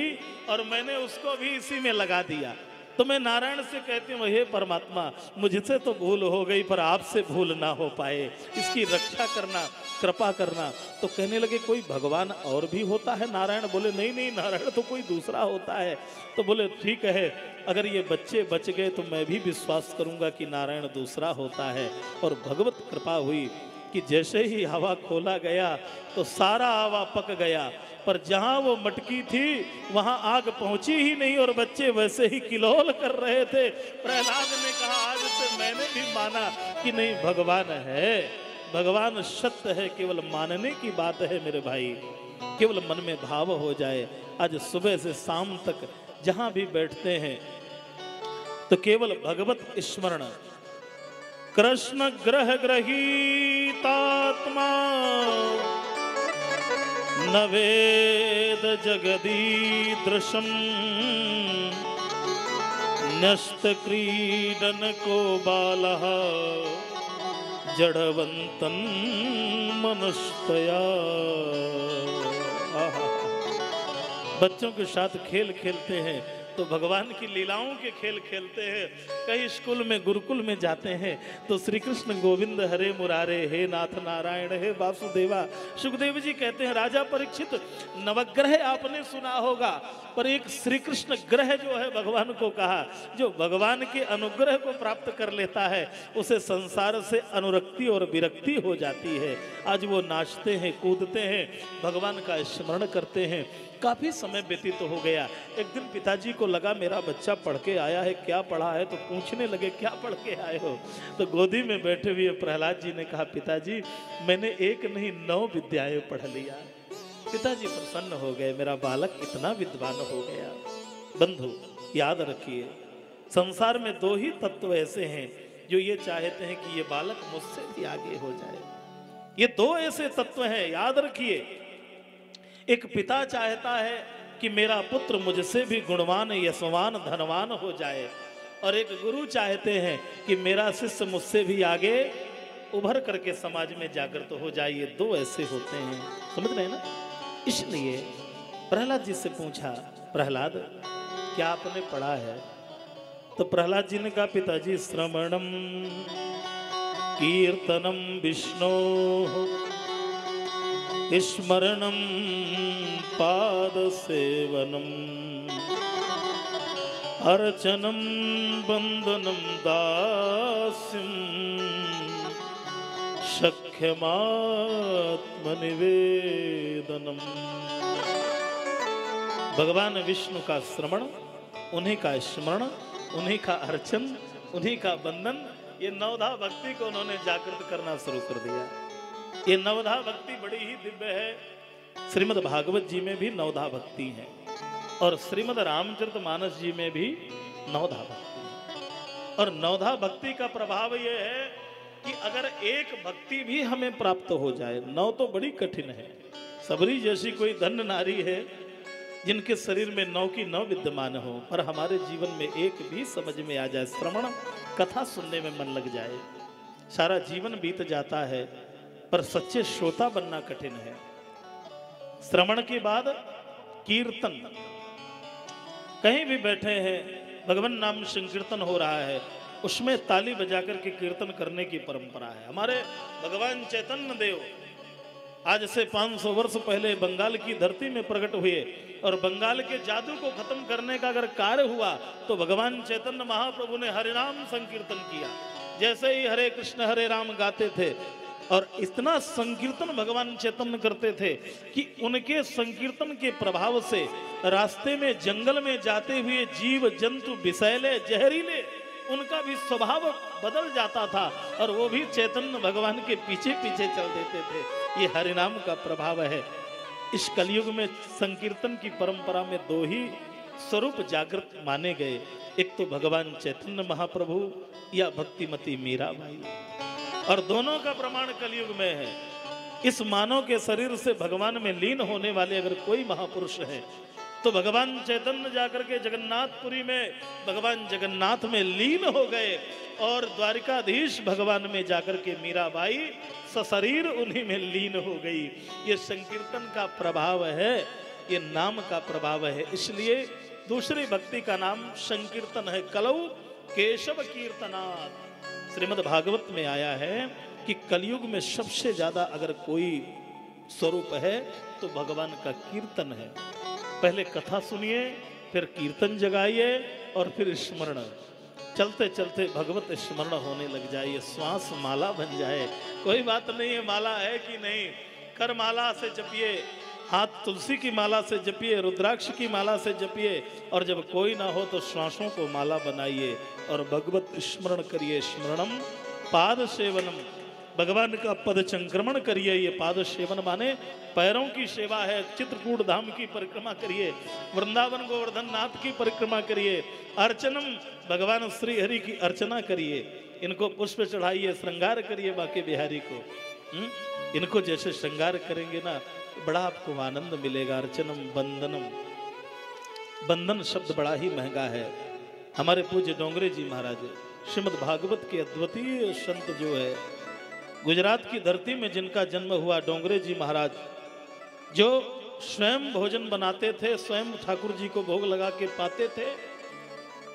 और मैंने उसको भी इसी में लगा दिया। तो मैं नारायण से कहती हूँ हे परमात्मा, मुझसे तो भूल हो गई पर आपसे भूल ना हो पाए, इसकी रक्षा करना, कृपा करना। तो कहने लगे कोई भगवान और भी होता है? नारायण बोले नहीं नहीं, नारायण तो कोई दूसरा होता है। तो बोले ठीक है, अगर ये बच्चे बच गए तो मैं भी विश्वास करूंगा कि नारायण दूसरा होता है। और भगवत कृपा हुई कि जैसे ही हवा खोला गया तो सारा हवा पक गया, पर जहां वो मटकी थी वहां आग पहुंची ही नहीं और बच्चे वैसे ही किलोल कर रहे थे। प्रहलाद ने कहा आज से मैंने भी माना कि नहीं भगवान है, भगवान सत्य है, केवल मानने की बात है मेरे भाई, केवल मन में भाव हो जाए। आज सुबह से शाम तक जहां भी बैठते हैं तो केवल भगवत स्मरण। कृष्ण ग्रह ग्रहीतात्मा न वेद जगदीदृशम् न्यस्त क्रीडन को बालः जड़वंतन मनुष्यया। बच्चों के साथ खेल खेलते हैं तो भगवान की लीलाओं के खेल खेलते हैं। कहीं स्कूल में गुरुकुल में जाते हैं तो श्री कृष्ण गोविंद हरे मुरारे, हे नाथ नारायण, हे वासुदेवा। सुखदेव जी कहते हैं राजा परीक्षित, नवग्रह आपने सुना होगा, पर एक श्री कृष्ण ग्रह जो है भगवान को कहा, जो भगवान के अनुग्रह को प्राप्त कर लेता है उसे संसार से अनुरक्ति और विरक्ति हो जाती है। आज वो नाचते हैं, कूदते हैं, भगवान का स्मरण करते हैं। काफी समय व्यतीत हो गया। एक दिन पिताजी को लगा मेरा बच्चा पढ़ के आया है, क्या पढ़ा है, तो पूछने लगे क्या पढ़ के आए हो। तो गोदी में बैठे हुए प्रहलाद जी ने कहा पिताजी मैंने एक नहीं 9 विद्याएं पढ़ लिया। पिताजी प्रसन्न हो गए, मेरा बालक इतना विद्वान हो गया। बंधु याद रखिए, संसार में 2 ही तत्व ऐसे हैं जो ये चाहते हैं कि ये बालक मुझसे भी आगे हो जाए। ये 2 ऐसे तत्व हैं, याद रखिए। एक पिता चाहता है कि मेरा पुत्र मुझसे भी गुणवान, यशवान, धनवान हो जाए, और एक गुरु चाहते हैं कि मेरा शिष्य मुझसे भी आगे उभर करके समाज में जागृत हो जाए। ये 2 ऐसे होते हैं, समझ रहे हैं ना। इसलिए प्रहलाद जी से पूछा, प्रहलाद क्या आपने पढ़ा है? तो प्रहलाद जी ने कहा पिताजी श्रवणम कीर्तनम विष्णु स्मरणम पाद सेवनम अर्चनम बंदनम दास्यम सख्यमात्मनिवेदनम। भगवान विष्णु का श्रवण, उन्हीं का स्मरण, उन्हीं का अर्चन, उन्हीं का बंदन, ये 9धा भक्ति को उन्होंने जागृत करना शुरू कर दिया। ये 9धा भक्ति बड़ी ही दिव्य है। श्रीमद् भागवत जी में भी 9धा भक्ति है और श्रीमद् रामचरितमानस जी में भी 9धा भक्ति है। और 9धा भक्ति का प्रभाव यह है कि अगर एक भक्ति भी हमें प्राप्त हो जाए, 9 तो बड़ी कठिन है। सबरी जैसी कोई धन्य नारी है जिनके शरीर में 9 की 9 विद्यमान हो, पर हमारे जीवन में एक भी समझ में आ जाए, श्रवण कथा सुनने में मन लग जाए, सारा जीवन बीत जाता है, पर सच्चे श्रोता बनना कठिन है। श्रवण के बाद कीर्तन, कहीं भी बैठे हैं भगवान नाम संकीर्तन हो रहा है, उसमें ताली बजाकर के कीर्तन करने की परंपरा है। हमारे भगवान चैतन्य देव आज से 500 वर्ष पहले बंगाल की धरती में प्रकट हुए, और बंगाल के जादू को खत्म करने का अगर कार्य हुआ तो भगवान चैतन्य महाप्रभु ने हरिनाम संकीर्तन किया। जैसे ही हरे कृष्ण हरे राम गाते थे, और इतना संकीर्तन भगवान चैतन्य करते थे कि उनके संकीर्तन के प्रभाव से रास्ते में जंगल में जाते हुए जीव जंतु विषैले जहरीले उनका भी स्वभाव बदल जाता था, और वो भी चैतन्य भगवान के पीछे पीछे चल देते थे। ये हरिनाम का प्रभाव है। इस कलयुग में संकीर्तन की परंपरा में 2 ही स्वरूप जागृत माने गए, एक तो भगवान चैतन्य महाप्रभु या भक्तिमती मीराबाई, और दोनों का प्रमाण कलयुग में है। इस मानव के शरीर से भगवान में लीन होने वाले अगर कोई महापुरुष है तो भगवान चैतन्य जाकर के जगन्नाथपुरी में भगवान जगन्नाथ में लीन हो गए, और द्वारिकाधीश भगवान में जाकर के मीराबाई सशरीर उन्हीं में लीन हो गई। ये संकीर्तन का प्रभाव है, ये नाम का प्रभाव है। इसलिए दूसरी भक्ति का नाम संकीर्तन है। कलौ केशव कीर्तनात्, श्रीमद् भागवत में आया है कि कलयुग में सबसे ज्यादा अगर कोई स्वरूप है तो भगवान का कीर्तन है। पहले कथा सुनिए, फिर कीर्तन जगाइए, और फिर स्मरण। चलते चलते भगवत स्मरण होने लग जाए, श्वास माला बन जाए। कोई बात नहीं है माला है कि नहीं, कर माला से जपिए, हाथ तुलसी की माला से जपिए, रुद्राक्ष की माला से जपिए, और जब कोई ना हो तो श्वासों को माला बनाइए और भगवत स्मरण करिए। स्मरणम पाद सेवनम, भगवान का पद संक्रमण करिए। ये पाद सेवन माने पैरों की सेवा है। चित्रकूट धाम की परिक्रमा करिए, वृंदावन गोवर्धन नाथ की परिक्रमा करिए। अर्चनम, भगवान श्री हरि की अर्चना करिए, इनको पुष्प चढ़ाइए, श्रृंगार करिए बाके बिहारी को। इनको जैसे श्रृंगार करेंगे ना बड़ा आपको आनंद मिलेगा। अर्चनम बंदनम, बंदन शब्द बड़ा ही महंगा है। हमारे पूज्य डोंगरे जी महाराज श्रीमद् भागवत के अद्वितीय संत जो है, गुजरात की धरती में जिनका जन्म हुआ, डोंगरे जी महाराज, जो स्वयं भोजन बनाते थे, स्वयं ठाकुर जी को भोग लगा के पाते थे।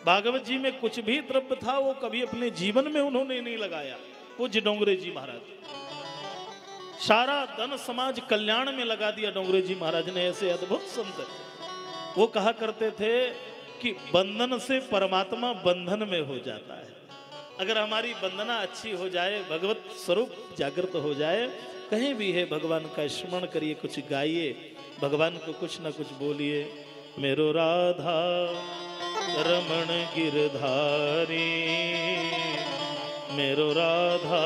भागवत जी में कुछ भी द्रव्य था वो कभी अपने जीवन में उन्होंने नहीं लगाया। पूज्य डोंगरे जी महाराज सारा धन समाज कल्याण में लगा दिया। डोंगरे जी महाराज ने ऐसे अद्भुत संत, वो कहा करते थे कि बंधन से परमात्मा बंधन में हो जाता है। अगर हमारी वंदना अच्छी हो जाए, भगवत स्वरूप जागृत हो जाए, कहीं भी है भगवान का स्मरण करिए, कुछ गाइए, भगवान को कुछ ना कुछ बोलिए। मेरो राधा रमण गिरधारी, मेरो राधा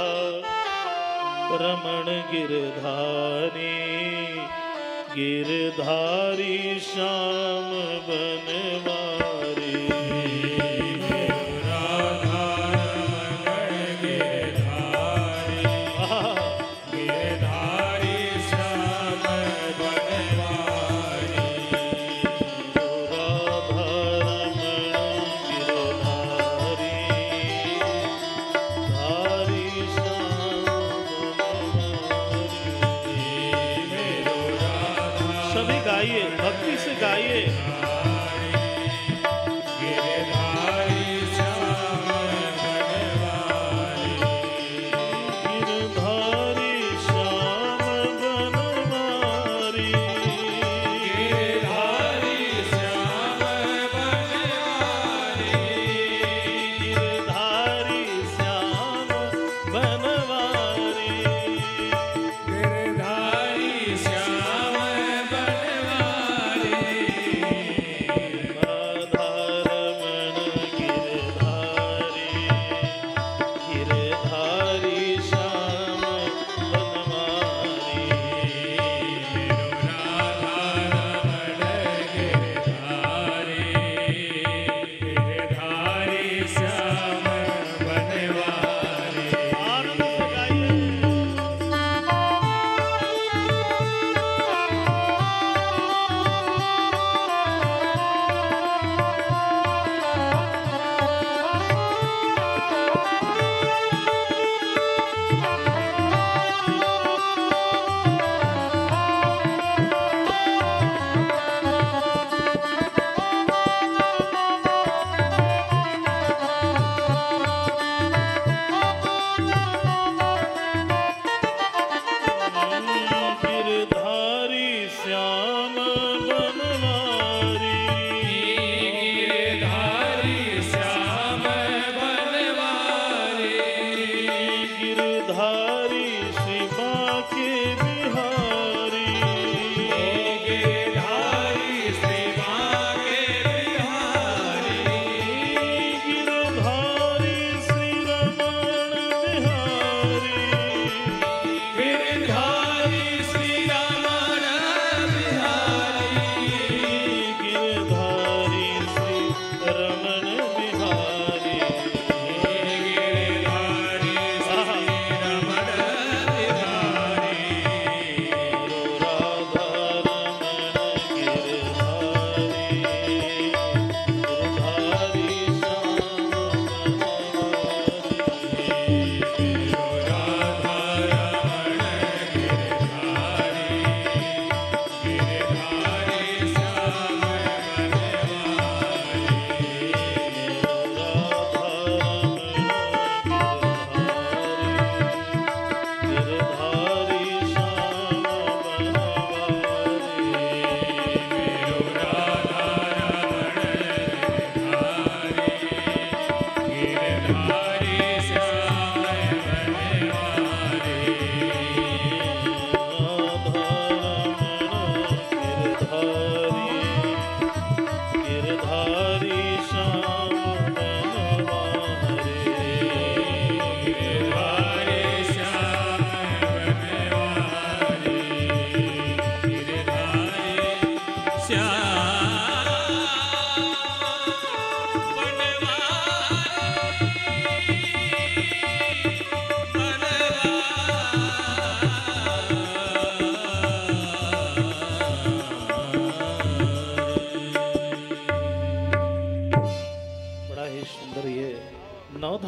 रमण गिरधारी, गिरधारी श्याम बनवारी। गाइए, भक्ति से गाइए।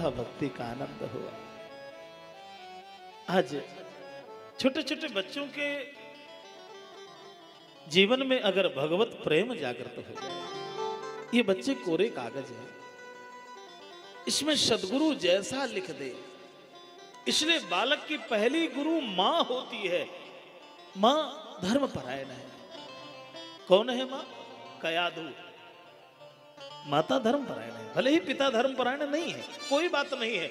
भक्ति का आनंद हुआ। आज छोटे छोटे बच्चों के जीवन में अगर भगवत प्रेम जागृत हो जाए, ये बच्चे कोरे कागज हैं, इसमें सदगुरु जैसा लिख दे। इसलिए बालक की पहली गुरु मां होती है। मां धर्मपरायण है। कौन है मां? कयाधु। माता धर्मपरायण है। भले ही पिता धर्मपरायण नहीं है, कोई बात नहीं है।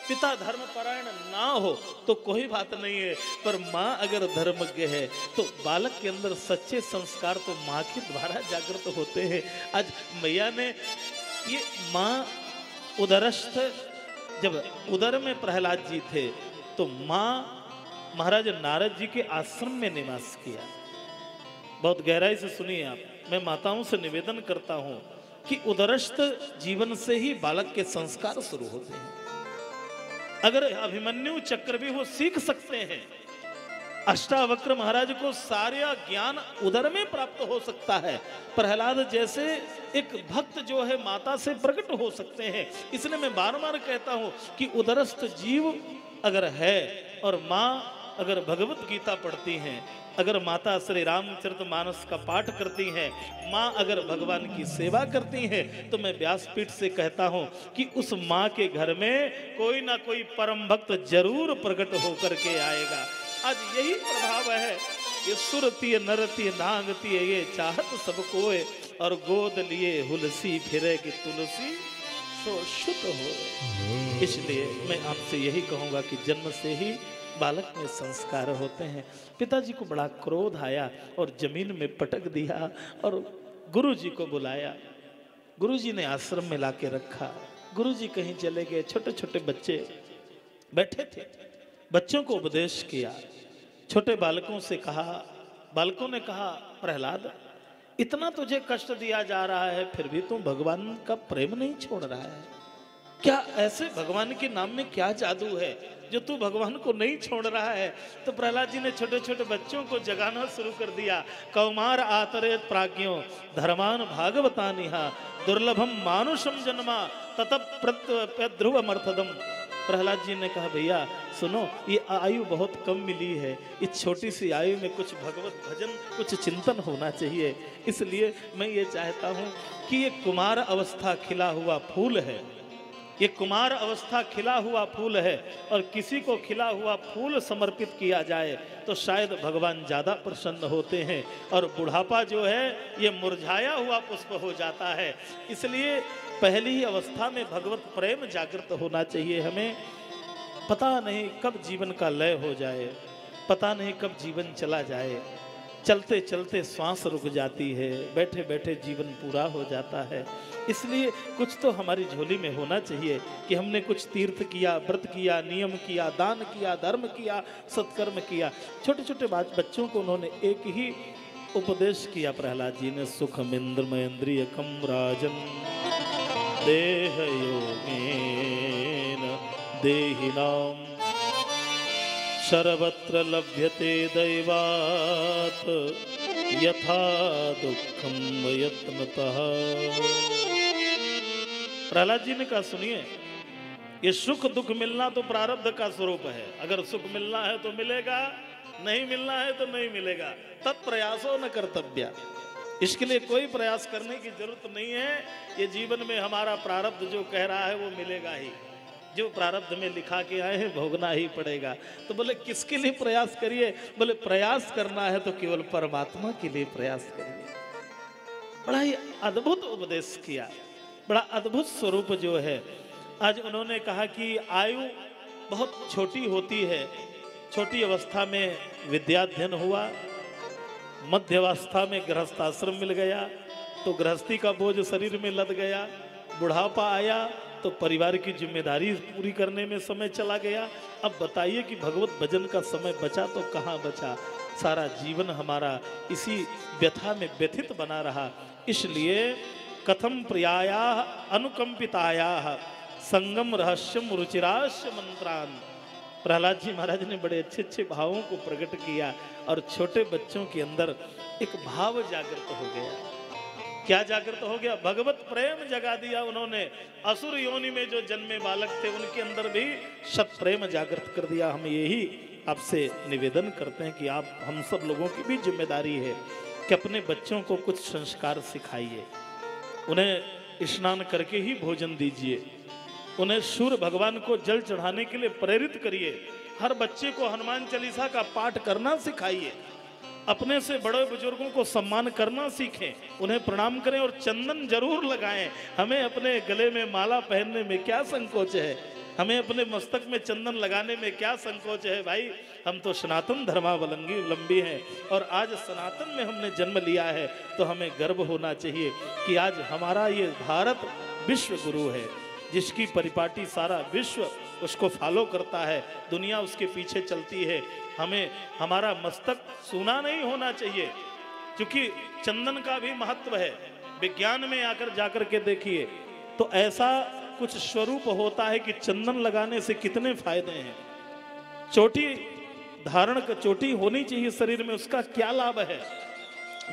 पिता धर्मपरायण ना हो तो कोई बात नहीं है, पर मां अगर धर्मज्ञ है तो बालक के अंदर सच्चे संस्कार तो मां के द्वारा जागृत होते हैं। आज मैया ने ये मां उदरस्थ, जब उदर में प्रहलाद जी थे तो मां महाराज नारद जी के आश्रम में निवास किया। बहुत गहराई से सुनिए आप। मैं माताओं से निवेदन करता हूं कि उदरस्थ जीवन से ही बालक के संस्कार शुरू होते हैं। अगर अभिमन्यु चक्र भी वो सीख सकते हैं। अष्टावक्र महाराज को सारा ज्ञान उदर में प्राप्त हो सकता है। प्रहलाद जैसे एक भक्त जो है माता से प्रकट हो सकते हैं। इसलिए मैं बार बार कहता हूं कि उदरस्थ जीव अगर है और मां अगर भगवत गीता पढ़ती हैं, अगर माता श्री रामचरितमानस का पाठ करती हैं, माँ अगर भगवान की सेवा करती हैं, तो मैं व्यासपीठ से कहता हूं कि उस माँ के घर में कोई ना कोई परम भक्त जरूर प्रकट होकर के आएगा। आज यही प्रभाव है। ये सुरती नरती नांगती ये चाहत सब कोय, और गोद लिए हुलसी फिरे कि तुलसी सो शुद्ध हो। इसलिए मैं आपसे यही कहूंगा कि जन्म से ही बालक में संस्कार होते हैं। पिताजी को बड़ा क्रोध आया और जमीन में पटक दिया और गुरुजी को बुलाया। गुरुजी ने आश्रम में लाके रखा। गुरुजी कहीं चले गए। छोटे छोटे बच्चे बैठे थे, बच्चों को उपदेश किया। छोटे बालकों से कहा, बालकों ने कहा, प्रहलाद इतना तुझे कष्ट दिया जा रहा है फिर भी तू भगवान का प्रेम नहीं छोड़ रहा है। क्या ऐसे भगवान के नाम में क्या जादू है जो तू भगवान को नहीं छोड़ रहा है? तो प्रहलाद जी ने छोटे छोटे बच्चों को जगाना शुरू कर दिया। कौमार आतरे प्राज्ञो धर्मान भागवतानिहा दुर्लभम मानुषम जन्मा ततः प्रध्रुवमर्थदम। प्रहलाद जी ने कहा, भैया सुनो, ये आयु बहुत कम मिली है। इस छोटी सी आयु में कुछ भगवत भजन, कुछ चिंतन होना चाहिए। इसलिए मैं ये चाहता हूँ कि ये कुमार अवस्था खिला हुआ फूल है। ये कुमार अवस्था खिला हुआ फूल है और किसी को खिला हुआ फूल समर्पित किया जाए तो शायद भगवान ज़्यादा प्रसन्न होते हैं। और बुढ़ापा जो है ये मुरझाया हुआ पुष्प हो जाता है। इसलिए पहली ही अवस्था में भगवत प्रेम जागृत होना चाहिए। हमें पता नहीं कब जीवन का लय हो जाए, पता नहीं कब जीवन चला जाए। चलते चलते श्वास रुक जाती है, बैठे बैठे जीवन पूरा हो जाता है। इसलिए कुछ तो हमारी झोली में होना चाहिए कि हमने कुछ तीर्थ किया, व्रत किया, नियम किया, दान किया, धर्म किया, सत्कर्म किया। छोटे छोटे बच्चों को उन्होंने एक ही उपदेश किया प्रहलाद जी ने, सुखमिंद्रमयेन्द्रियकम राजन देह योगेन देहिनाम सर्वत्र लभ्यते दैवात् यथा दुखम यत्नतः। प्रहलाद जी ने कहा, सुनिए, ये सुख दुख मिलना तो प्रारब्ध का स्वरूप है। अगर सुख मिलना है तो मिलेगा, नहीं मिलना है तो नहीं मिलेगा। तत्प्रयासो न कर्तव्य। इसके लिए कोई प्रयास करने की जरूरत नहीं है। ये जीवन में हमारा प्रारब्ध जो कह रहा है वो मिलेगा ही। जो प्रारब्ध में लिखा के आए हैं भोगना ही पड़ेगा। तो बोले किसके लिए प्रयास करिए? बोले प्रयास करना है तो केवल परमात्मा के लिए प्रयास करिए। बड़ा ही अद्भुत उपदेश किया, बड़ा अद्भुत स्वरूप जो है। आज उन्होंने कहा कि आयु बहुत छोटी होती है। छोटी अवस्था में विद्याध्ययन हुआ, मध्यावस्था में गृहस्थाश्रम मिल गया तो गृहस्थी का बोझ शरीर में लद गया। बुढ़ापा आया तो परिवार की जिम्मेदारी पूरी करने में समय चला गया। अब बताइए कि भगवत भजन का समय बचा तो कहाँ बचा। सारा जीवन हमारा इसी व्यथा में व्यथित बना रहा। इसलिए कथम प्रियाया अनुकंपिताया संगम रहस्यम रुचिरास्य मंत्रान। प्रहलाद जी महाराज ने बड़े अच्छे अच्छे भावों को प्रकट किया और छोटे बच्चों के अंदर एक भाव जागृत हो गया। क्या जागृत हो गया? भगवत प्रेम जगा दिया उन्होंने। असुर योनि में जो जन्मे बालक थे उनके अंदर भी सत प्रेम जागृत कर दिया। हम यही आपसे निवेदन करते हैं कि आप हम सब लोगों की भी जिम्मेदारी है कि अपने बच्चों को कुछ संस्कार सिखाइए, उन्हें स्नान करके ही भोजन दीजिए, उन्हें सूर्य भगवान को जल चढ़ाने के लिए प्रेरित करिए, हर बच्चे को हनुमान चालीसा का पाठ करना सिखाइए, अपने से बड़े बुजुर्गों को सम्मान करना सीखें, उन्हें प्रणाम करें और चंदन जरूर लगाएं। हमें अपने गले में माला पहनने में क्या संकोच है, हमें अपने मस्तक में चंदन लगाने में क्या संकोच है भाई? हम तो सनातन धर्मावलंबी हैं और आज सनातन में हमने जन्म लिया है, तो हमें गर्व होना चाहिए कि आज हमारा ये भारत विश्व गुरु है, जिसकी परिपाटी सारा विश्व उसको फॉलो करता है, दुनिया उसके पीछे चलती है। हमें हमारा मस्तक सूना नहीं होना चाहिए, क्योंकि चंदन का भी महत्व है। विज्ञान में आकर जाकर के देखिए तो ऐसा कुछ स्वरूप होता है कि चंदन लगाने से कितने फायदे हैं। चोटी धारण का चोटी होनी चाहिए शरीर में, उसका क्या लाभ है?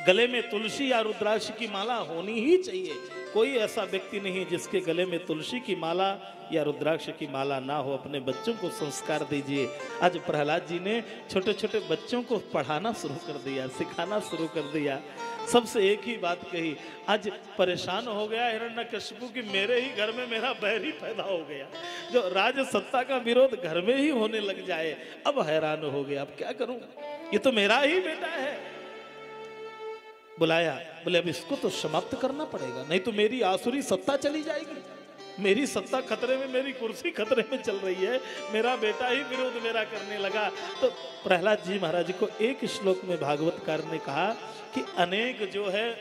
गले में तुलसी या रुद्राक्ष की माला होनी ही चाहिए। कोई ऐसा व्यक्ति नहीं जिसके गले में तुलसी की माला या रुद्राक्ष की माला ना हो। अपने बच्चों को संस्कार दीजिए। आज प्रहलाद जी ने छोटे छोटे बच्चों को पढ़ाना शुरू कर दिया, सिखाना शुरू कर दिया। सबसे एक ही बात कही, आज परेशान हो गया हिरण्यकशिपु कि मेरे ही घर में मेरा बैरी पैदा हो गया, जो राज सत्ता का विरोध घर में ही होने लग जाए। अब हैरान हो गया, अब क्या करूं, ये तो मेरा ही बेटा है। बुलाया, बोले अब इसको तो समाप्त करना पड़ेगा, नहीं तो मेरी आसुरी सत्ता चली जाएगी, मेरी सत्ता खतरे में, मेरी कुर्सी खतरे में चल रही है, मेरा बेटा ही विरोध मेरा करने लगा। तो प्रहलाद जी महाराज को एक श्लोक में भागवतकार ने कहा कि अनेक जो है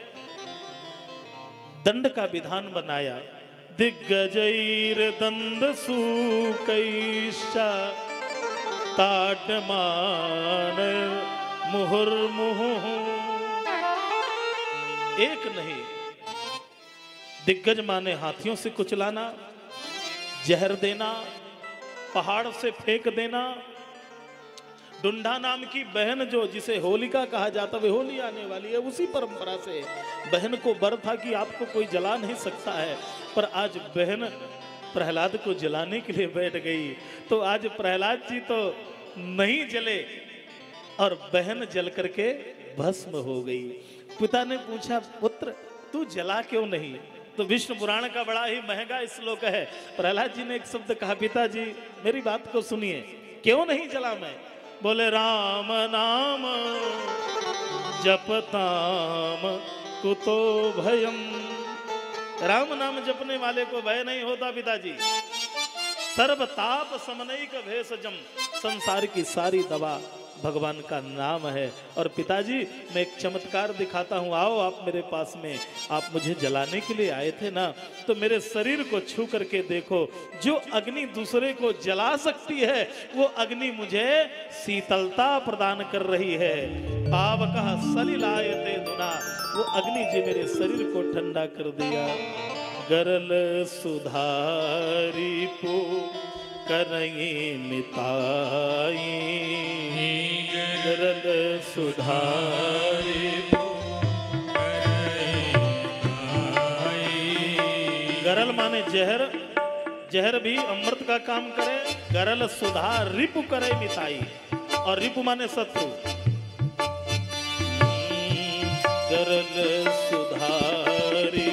दंड का विधान बनाया। दिग्गजैर दंड सुकैश्चा ताडमान मुहुर्मुहुः। एक नहीं, दिग्गज माने हाथियों से कुचलाना, जहर देना, पहाड़ से फेंक देना। डुंडा नाम की बहन जो जिसे होलिका कहा जाता, वे होली आने वाली है, उसी परंपरा से बहन को बर था कि आपको कोई जला नहीं सकता है, पर आज बहन प्रहलाद को जलाने के लिए बैठ गई। तो आज प्रहलाद जी तो नहीं जले और बहन जल करके भस्म हो गई। पिता ने पूछा, पुत्र तू जला क्यों नहीं? तो विष्णु पुराण का बड़ा ही महंगा श्लोक है। प्रहलाद जी ने एक शब्द कहा, पिताजी मेरी बात को सुनिए, क्यों नहीं जला मैं? बोले राम नाम जपताम कुतो भयम। राम नाम जपने वाले को भय नहीं होता पिताजी। सर्व ताप समनैक भेषजम, संसार की सारी दवा भगवान का नाम है। और पिताजी मैं एक चमत्कार दिखाता हूँ, आओ आप मेरे पास में। आप मुझे जलाने के लिए आए थे ना, तो मेरे शरीर को छू करके देखो। जो अग्नि दूसरे को जला सकती है वो अग्नि मुझे शीतलता प्रदान कर रही है। पावकः सलिलायते धुना, वो अग्नि जी मेरे शरीर को ठंडा कर दिया। गरल सुधारी पो करई मिताई, गरल सुधारी पो करई मिताई। गरल माने जहर, जहर भी अमृत का काम करे। गरल सुधार रिपु करे मिताई, और रिपु माने शत्रु। गरल सुधारी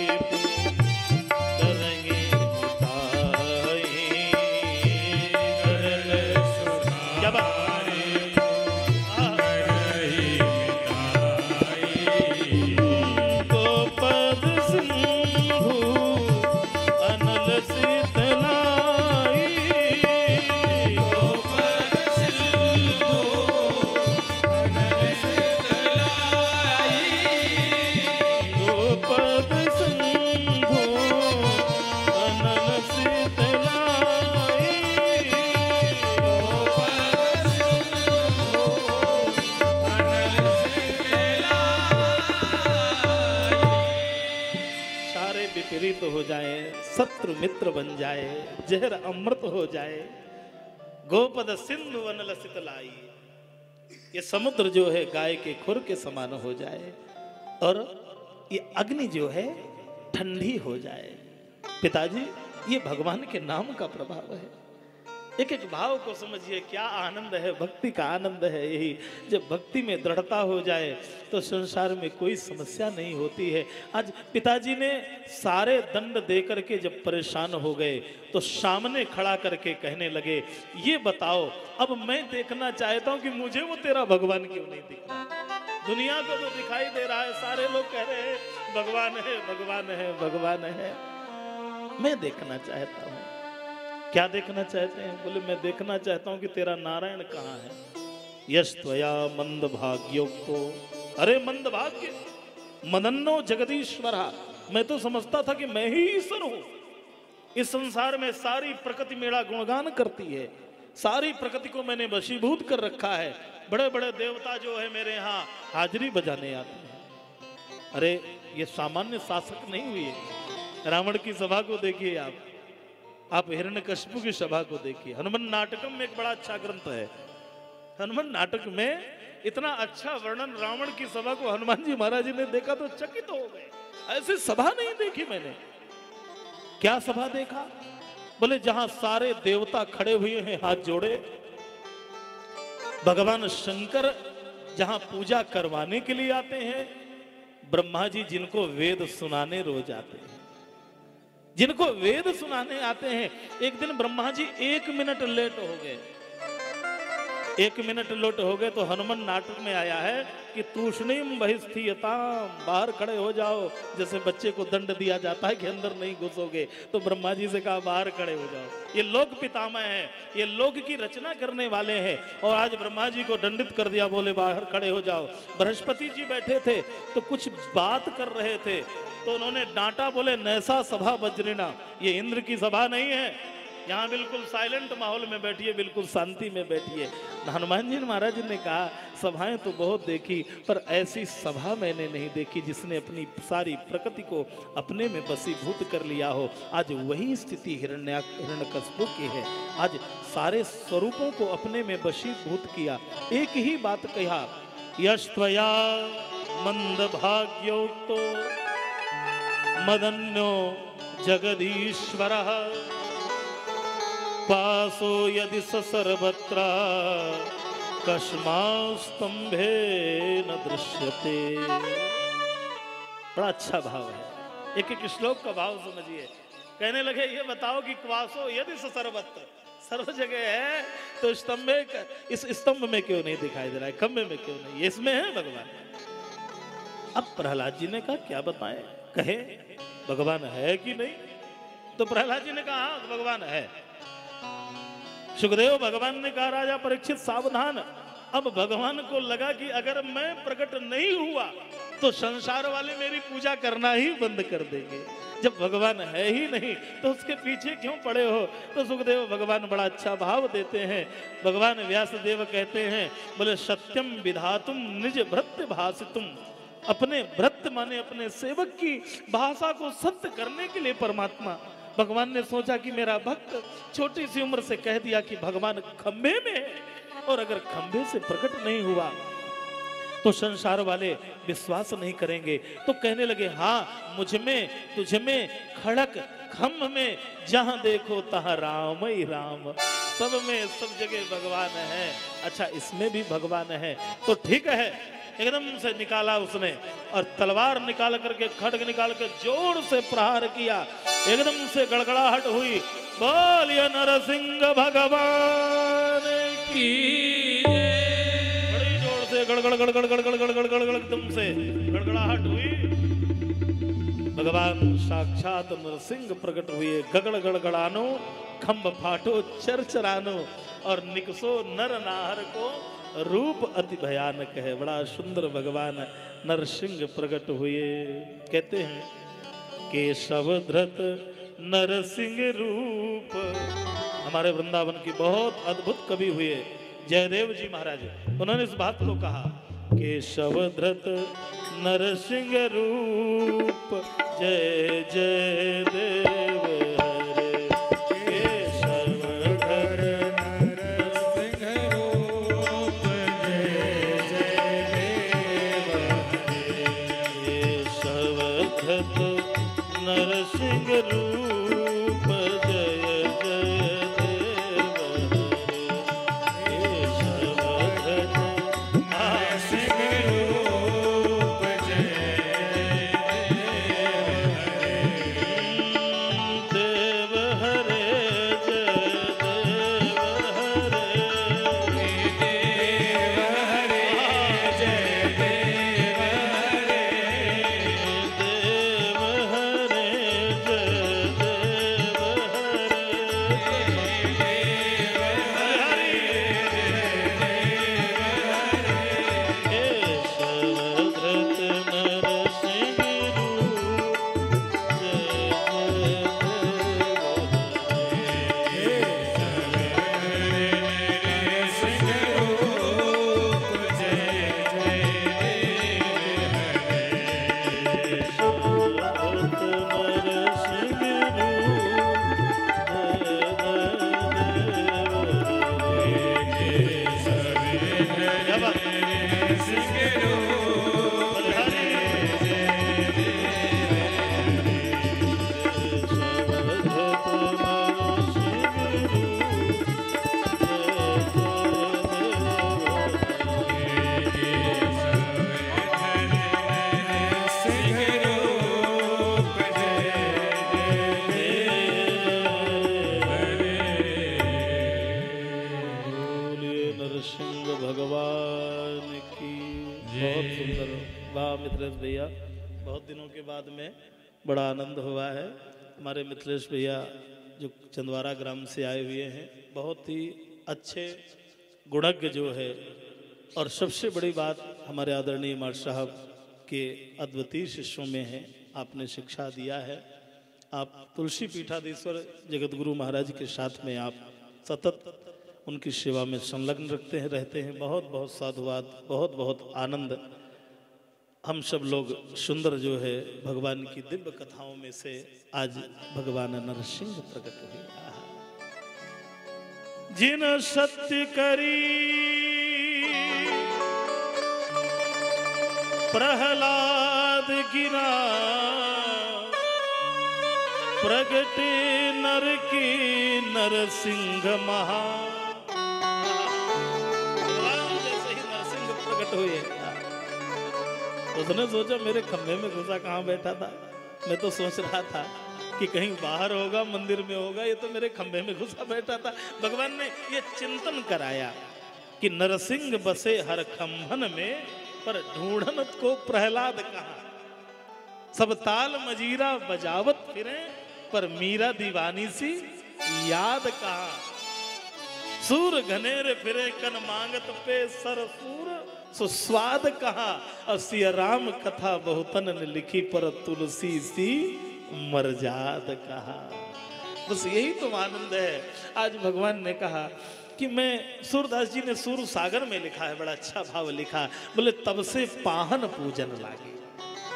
तो हो जाए, शत्रु मित्र बन जाए, जहर अमृत हो जाए। गोपद सिंधु अनल शीतलाई, ये समुद्र जो है गाय के खुर के समान हो जाए। और ये अग्नि जो है ठंडी हो जाए। पिताजी, ये भगवान के नाम का प्रभाव है। एक एक भाव को समझिए, क्या आनंद है, भक्ति का आनंद है यही। जब भक्ति में दृढ़ता हो जाए तो संसार में कोई समस्या नहीं होती है। आज पिताजी ने सारे दंड दे करके जब परेशान हो गए तो सामने खड़ा करके कहने लगे, ये बताओ, अब मैं देखना चाहता हूं कि मुझे वो तेरा भगवान क्यों नहीं दिख रहा। दुनिया को तो दिखाई दे रहा है, सारे लोग कह रहे हैं भगवान है, भगवान है, भगवान है। मैं देखना चाहता हूं। क्या देखना चाहते हैं? बोले, मैं देखना चाहता हूं कि तेरा नारायण कहाँ है। यश त्वया मंद भाग्योक्तो, अरे मंद भाग्य, मदन्नो जगदीश्वरा। मैं तो समझता था कि मैं ही ईश्वर हूं। इस संसार में सारी प्रकृति मेरा गुणगान करती है, सारी प्रकृति को मैंने वशीभूत कर रखा है। बड़े बड़े देवता जो है मेरे यहाँ हाजिरी बजाने आते हैं। अरे ये सामान्य शासक नहीं हुए। रावण की सभा को देखिए आप हिरण्यकशिपु की सभा को देखिए। हनुमान नाटकम में एक बड़ा अच्छा ग्रंथ है। हनुमान नाटक में इतना अच्छा वर्णन रावण की सभा को हनुमान जी महाराज जी ने देखा तो चकित हो गए। ऐसी सभा नहीं देखी मैंने। क्या सभा देखा? बोले, जहां सारे देवता खड़े हुए हैं हाथ जोड़े, भगवान शंकर जहां पूजा करवाने के लिए आते हैं, ब्रह्मा जी जिनको वेद सुनाने रोज आते हैं, जिनको वेद सुनाने आते हैं। एक दिन ब्रह्मा जी 1 मिनट लेट हो गए। 1 मिनट लेट हो गए तो हनुमान नाटक में आया है कि तूष्णीम बहिस्थीयताम, बाहर खड़े हो जाओ। जैसे बच्चे को दंड दिया जाता है कि अंदर नहीं घुसोगे, तो ब्रह्मा जी से कहा बाहर खड़े हो जाओ। ये लोक पितामह है, ये लोक की रचना करने वाले हैं, और आज ब्रह्मा जी को दंडित कर दिया। बोले बाहर खड़े हो जाओ। बृहस्पति जी बैठे थे तो कुछ बात कर रहे थे तो उन्होंने डांटा। बोले, नैसा सभा वज्रिना, ये इंद्र की सभा नहीं है, यहाँ बिल्कुल साइलेंट माहौल में बैठिए, बिल्कुल शांति में बैठिए। हनुमान जी महाराज ने कहा, सभाएं तो बहुत देखी पर ऐसी सभा मैंने नहीं देखी जिसने अपनी सारी प्रकृति को अपने में वशीभूत कर लिया हो। आज वही स्थिति हिरण्यकशिपु की है। आज सारे स्वरूपों को अपने में वशीभूत किया। एक ही बात कहा, यश त्वया मंद भाग्योक्तो मदन्यो जगदीश्वरः पासो यदि सर्वत्र कस्मास्तंभे न दृश्यते। बड़ा अच्छा भाव है। एक एक श्लोक का भाव समझिए। कहने लगे, ये बताओ कि क्वासो यदि सर्वत्र, सर्व जगह है तो स्तंभे, इस स्तंभ में क्यों नहीं दिखाई दे रहा है, खंभे में क्यों नहीं, इसमें है भगवान। अब प्रहलाद जी ने कहा, क्या बताएं, कहे भगवान है कि नहीं? तो प्रहलाद जी ने कहा, हाँ भगवान है। सुखदेव भगवान ने कहा, राजा परीक्षित सावधान। अब भगवान को लगा कि अगर मैं प्रकट नहीं हुआ तो संसार वाले मेरी पूजा करना ही बंद कर देंगे। जब भगवान है ही नहीं तो उसके पीछे क्यों पड़े हो? तो सुखदेव भगवान बड़ा अच्छा भाव देते हैं। भगवान व्यासदेव कहते हैं, बोले, सत्यम विधातुम निज भृत्य भाषितुम। अपने भृत्य माने अपने सेवक की भाषा को सत्य करने के लिए परमात्मा भगवान ने सोचा कि मेरा भक्त छोटी सी उम्र से कह दिया कि भगवान खंबे में है, और अगर खंबे से प्रकट नहीं हुआ तो संसार वाले विश्वास नहीं करेंगे। तो कहने लगे, हाँ मुझ में तुझ में खड़क खम्भ में जहां देखो तहां राम ही राम, सब में सब जगह भगवान है। अच्छा, इसमें भी भगवान है तो ठीक है। एकदम से निकाला उसने और तलवार निकाल करके, खड्ग निकाल के जोर से प्रहार किया। एकदम से गड़गड़ाहट हुई। बोलिए नरसिंह भगवान की। बड़ी जोर से गड़गड़ गड़गड़ गड़गड़ गड़गड़ गड़गड़ एकदम से गड़गड़ाहट हुई। भगवान साक्षात नरसिंह प्रकट हुए। गगड़ गड़गड़ानो, खम्भ फाटो चरचरानो, और निकसो नर नाहर को रूप अति भयानक है। बड़ा सुंदर भगवान नरसिंह प्रकट हुए। कहते हैं, केशव धृत नरसिंह रूप। हमारे वृंदावन की बहुत अद्भुत कवि हुए जयदेव जी महाराज, उन्होंने इस बात को कहा, केशव धृत नरसिंह रूप, जय जय देव हरे। केशव धृत नरसिंह रूप, जय जय देव हरे। केशव रूप जय जय देव हरे केशव घट सिंह रूप जय देव हरे जय देव हरे भगवान की। बहुत सुंदर, वाह मिथिलेश भैया, बहुत दिनों के बाद में बड़ा आनंद हुआ है। हमारे मिथिलेश भैया जो चंदवारा ग्राम से आए हुए हैं, बहुत ही अच्छे गुणज्ञ जो है, और सबसे बड़ी बात हमारे आदरणीय मास्टर साहब के अद्वितीय शिष्यों में है। आपने शिक्षा दिया है, आप तुलसी पीठाधीश्वर जगतगुरु महाराज के साथ में आप सतत उनकी सेवा में संलग्न रहते हैं। बहुत बहुत साधुवाद, बहुत बहुत आनंद। हम सब लोग सुंदर जो है भगवान की दिव्य कथाओं में से आज भगवान नरसिंह प्रकट हुआ। जिन सत्य करी प्रहलाद गिरा, प्रगटे नर की नरसिंह महा। हुए उसने सोचा मेरे खम्भे में घुसा कहाँ बैठा था। मैं तो सोच रहा था कि कहीं बाहर होगा, मंदिर में होगा, ये तो मेरे खम्भे में घुसा बैठा था। भगवान ने ये चिंतन कराया कि नरसिंह बसे हर खम्भन में, पर ढूंढनत को प्रहलाद कहा। सब ताल मजीरा बजावत फिरे, पर मीरा दीवानी सी याद कहा। सूर घनेर फिरे कन मांगत पे सर सूर, सुस्वाद कहा। और सिया राम कथा बहुतन ने लिखी, पर तुलसी सी मरजाद कहा। बस यही तो आनंद है। आज भगवान ने कहा कि मैं, सूरदास जी ने सूर सागर में लिखा है, बड़ा अच्छा भाव लिखा, बोले तब से पाहन पूजन लागे।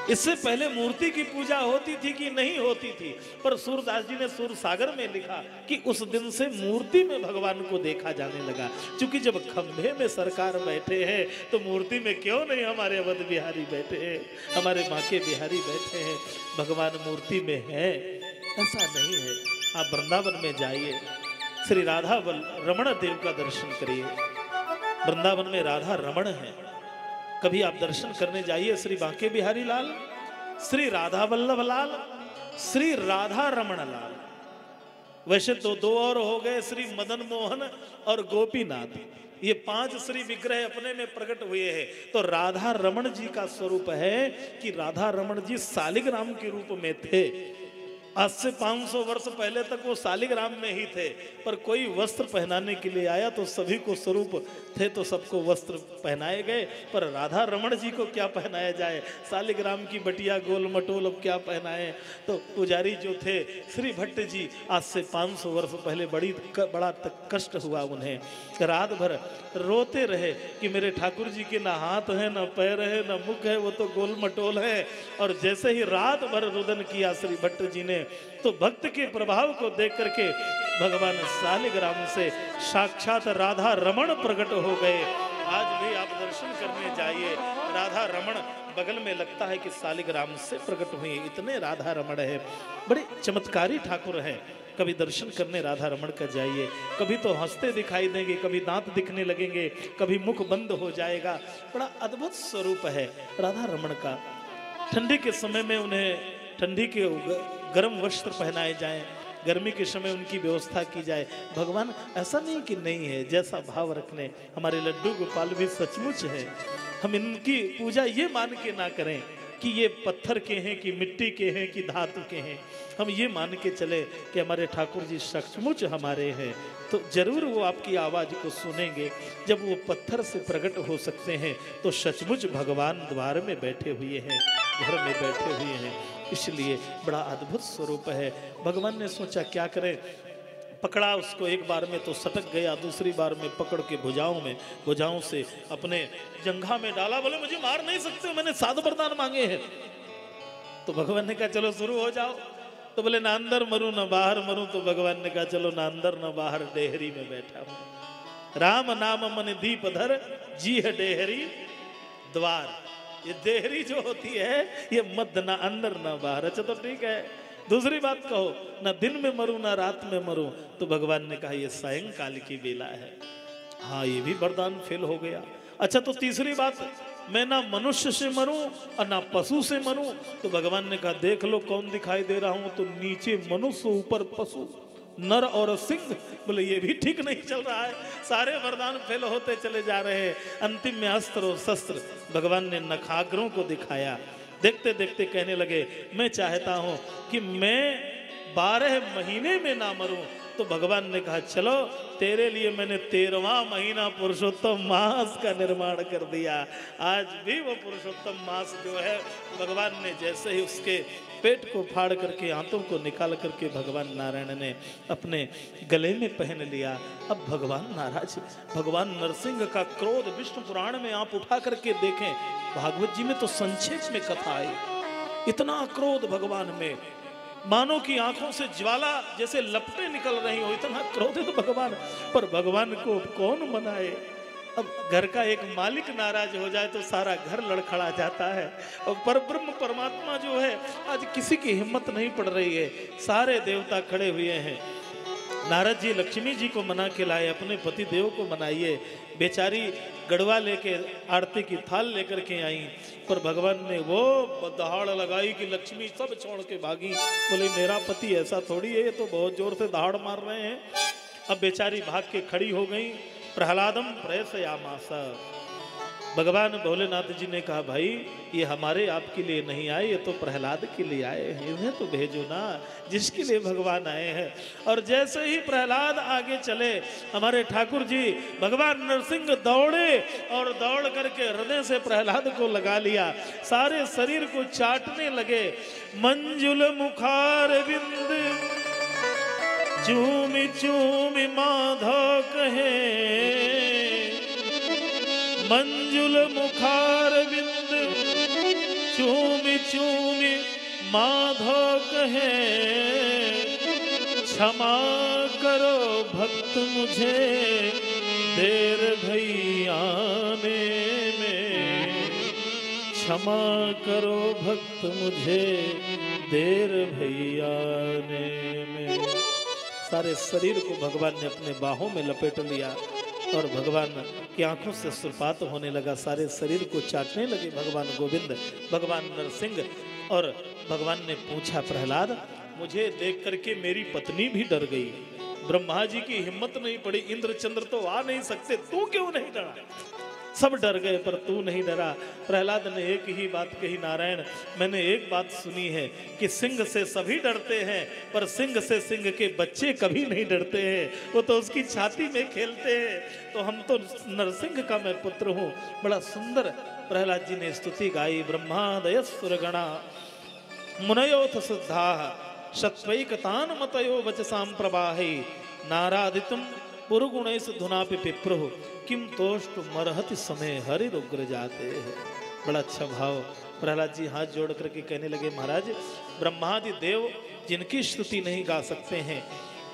इससे पहले मूर्ति की पूजा होती थी कि नहीं होती थी, पर सूरदास जी ने सूर सागर में लिखा कि उस दिन से मूर्ति में भगवान को देखा जाने लगा। क्योंकि जब खंभे में सरकार बैठे हैं तो मूर्ति में क्यों नहीं हमारे अवध बिहारी बैठे हैं, हमारे बांके बिहारी बैठे हैं। भगवान मूर्ति में है, ऐसा नहीं है। आप वृंदावन में जाइए, श्री राधा रमण देव का दर्शन करिए। वृंदावन में राधा रमण है, कभी आप दर्शन करने जाइए। श्री बांके बिहारी लाल, श्री राधा वल्लभ लाल, श्री राधा रमण लाल। वैसे तो दो और हो गए, श्री मदन मोहन और गोपीनाथ। ये 5 श्री विग्रह अपने में प्रकट हुए हैं। तो राधा रमण जी का स्वरूप है कि राधा रमण जी सालिग्राम के रूप में थे। आज से 500 वर्ष पहले तक वो सालिग्राम में ही थे, पर कोई वस्त्र पहनाने के लिए आया तो सभी को स्वरूप थे तो सबको वस्त्र पहनाए गए। पर राधा रमण जी को क्या पहनाया जाए, सालिग्राम की बटिया गोल मटोल अब क्या पहनाए। तो पुजारी जो थे श्री भट्ट जी, आज से 500 वर्ष पहले बड़ा कष्ट हुआ उन्हें। रात भर रोते रहे कि मेरे ठाकुर जी के ना हाथ है, ना पैर है, ना मुख है, वो तो गोल मटोल है। और जैसे ही रात भर रुदन किया श्री भट्ट जी ने, तो भक्त के प्रभाव को देख करके भगवान सालिग्राम से साक्षात राधा रमण प्रकट हो गए। आज भी आप दर्शन करने जाइए। जाइए। राधा रमण बगल में लगता है कि शालिग्राम से प्रकट हुई, इतने राधा रमण है, बड़े चमत्कारी ठाकुर हैं। कभी दर्शन करने राधा रमण का जाइए, कभी तो हंसते दिखाई देंगे, कभी दांत दिखने लगेंगे, कभी मुख बंद हो जाएगा। बड़ा अद्भुत स्वरूप है राधा रमण का। ठंडी के समय में उन्हें ठंडी के गर्म वस्त्र पहनाए जाएं, गर्मी के समय उनकी व्यवस्था की जाए। भगवान ऐसा नहीं कि नहीं है, जैसा भाव रखने हमारे लड्डू गोपाल भी सचमुच है। हम इनकी पूजा ये मान के ना करें कि ये पत्थर के हैं कि मिट्टी के हैं कि धातु के हैं। हम ये मान के चले कि हमारे ठाकुर जी सचमुच हमारे हैं, तो जरूर वो आपकी आवाज़ को सुनेंगे। जब वो पत्थर से प्रकट हो सकते हैं तो सचमुच भगवान द्वार में बैठे हुए हैं, घर में बैठे हुए हैं। इसलिए बड़ा अद्भुत स्वरूप है। भगवान ने सोचा क्या करें, पकड़ा उसको एक बार में तो सटक गया, दूसरी बार में पकड़ के भुजाओं से अपने जंघा में डाला। बोले मुझे मार नहीं सकते, मैंने साध वरदान मांगे हैं। तो भगवान ने कहा चलो शुरू हो जाओ। तो बोले ना अंदर मरूं ना बाहर मरूं। तो भगवान ने कहा चलो ना अंदर ना बाहर, डेहरी में बैठा हूं। राम नाम मन दीप धर, जी है डेहरी द्वार। ये देहरी जो होती है ये मध्य ना अंदर ना बाहर। अच्छा तो ठीक है, दूसरी बात कहो ना दिन में मरूं ना रात में मरूं। तो भगवान ने कहा ये सायंकाल की बेला है। हाँ ये भी वरदान फेल हो गया। अच्छा तो तीसरी बात, मैं ना मनुष्य से मरूं और ना पशु से मरूं। तो भगवान ने कहा देख लो कौन दिखाई दे रहा हूं। तो नीचे मनुष्य ऊपर पशु, नर और सिंह। बोले ये भी ठीक नहीं चल रहा है, सारे वरदान फेल होते चले जा रहे हैं। अंतिम में अस्त्र और शस्त्र भगवान ने नखाग्रों को दिखाया। देखते देखते कहने लगे मैं चाहता हूं कि मैं 12 महीने में ना मरूं। तो भगवान ने कहा चलो तेरे लिए मैंने 13वां महीना पुरुषोत्तम मास का निर्माण कर दिया। आज भी वो पुरुषोत्तम मास जो है भगवान ने जैसे ही उसके पेट को फाड़ करके आंतों को निकाल करके भगवान नारायण ने अपने गले में पहन लिया। अब भगवान नाराज, भगवान नरसिंह का क्रोध विष्णु पुराण में आप उठा करके देखें, भागवत जी में तो संक्षेप में कथा आई। इतना क्रोध भगवान में, मानो की आंखों से ज्वाला जैसे लपटें निकल रही हो, इतना क्रोध है तो भगवान। पर भगवान को कौन मनाए। अब घर का एक मालिक नाराज हो जाए तो सारा घर लड़खड़ा जाता है। और परब्रह्म परमात्मा जो है आज किसी की हिम्मत नहीं पड़ रही है। सारे देवता खड़े हुए हैं। नारद जी लक्ष्मी जी को मना के लाए, अपने पति देव को मनाइए। बेचारी गड़वा लेके आरती की थाल लेकर के आई, पर भगवान ने वो दहाड़ लगाई कि लक्ष्मी सब छोड़ के भागी। बोले मेरा पति ऐसा थोड़ी है, ये तो बहुत जोर से दहाड़ मार रहे हैं। अब बेचारी भाग के खड़ी हो गई। प्रहलादम प्रयसयामास। भगवान भोलेनाथ जी ने कहा भाई ये हमारे आपके लिए नहीं आए, ये तो प्रहलाद के लिए आए हैं, इन्हें तो भेजो ना जिसके लिए भगवान आए हैं। और जैसे ही प्रहलाद आगे चले हमारे ठाकुर जी भगवान नरसिंह दौड़े और दौड़ करके हृदय से प्रहलाद को लगा लिया, सारे शरीर को चाटने लगे। मंजुल मुखार बिंद चूमि चूमि माधव कहे, मंजुल मुखार बिंद चूमि चूमि माधव कहे, क्षमा करो भक्त मुझे देर भई आने में, क्षमा करो भक्त मुझे देर भई आने में। सारे शरीर को भगवान ने अपने बाहों में लपेट लिया और भगवान की आंखों से सुरपात होने लगा, सारे शरीर को चाटने लगे भगवान गोविंद, भगवान नरसिंह। और भगवान ने पूछा प्रहलाद मुझे देख करके मेरी पत्नी भी डर गई, ब्रह्मा जी की हिम्मत नहीं पड़ी, इंद्र चंद्र तो आ नहीं सकते, तू क्यों नहीं डरा? सब डर गए पर तू नहीं डरा। प्रहलाद ने एक ही बात कही, नारायण मैंने एक बात सुनी है कि सिंह से सभी डरते हैं पर सिंह से सिंह के बच्चे कभी नहीं डरते हैं, वो तो उसकी छाती में खेलते हैं। तो हम तो नरसिंह का मैं पुत्र हूँ। बड़ा सुंदर प्रहलाद जी ने स्तुति गाई। ब्रह्मादय सुरगणा मुनयोथ सिद्धा सत्वैकतान मतयो वचसां प्रवाहे, नारादितुम पुरुगुणैस धुनापि पिप्रुः किम तोष्ट मरहति समय हरि रुग्र जाते हैं। बड़ा अच्छा भाव। प्रहलाद जी हाथ जोड़ करके कहने लगे महाराज ब्रह्मादि देव जिनकी स्तुति नहीं गा सकते हैं,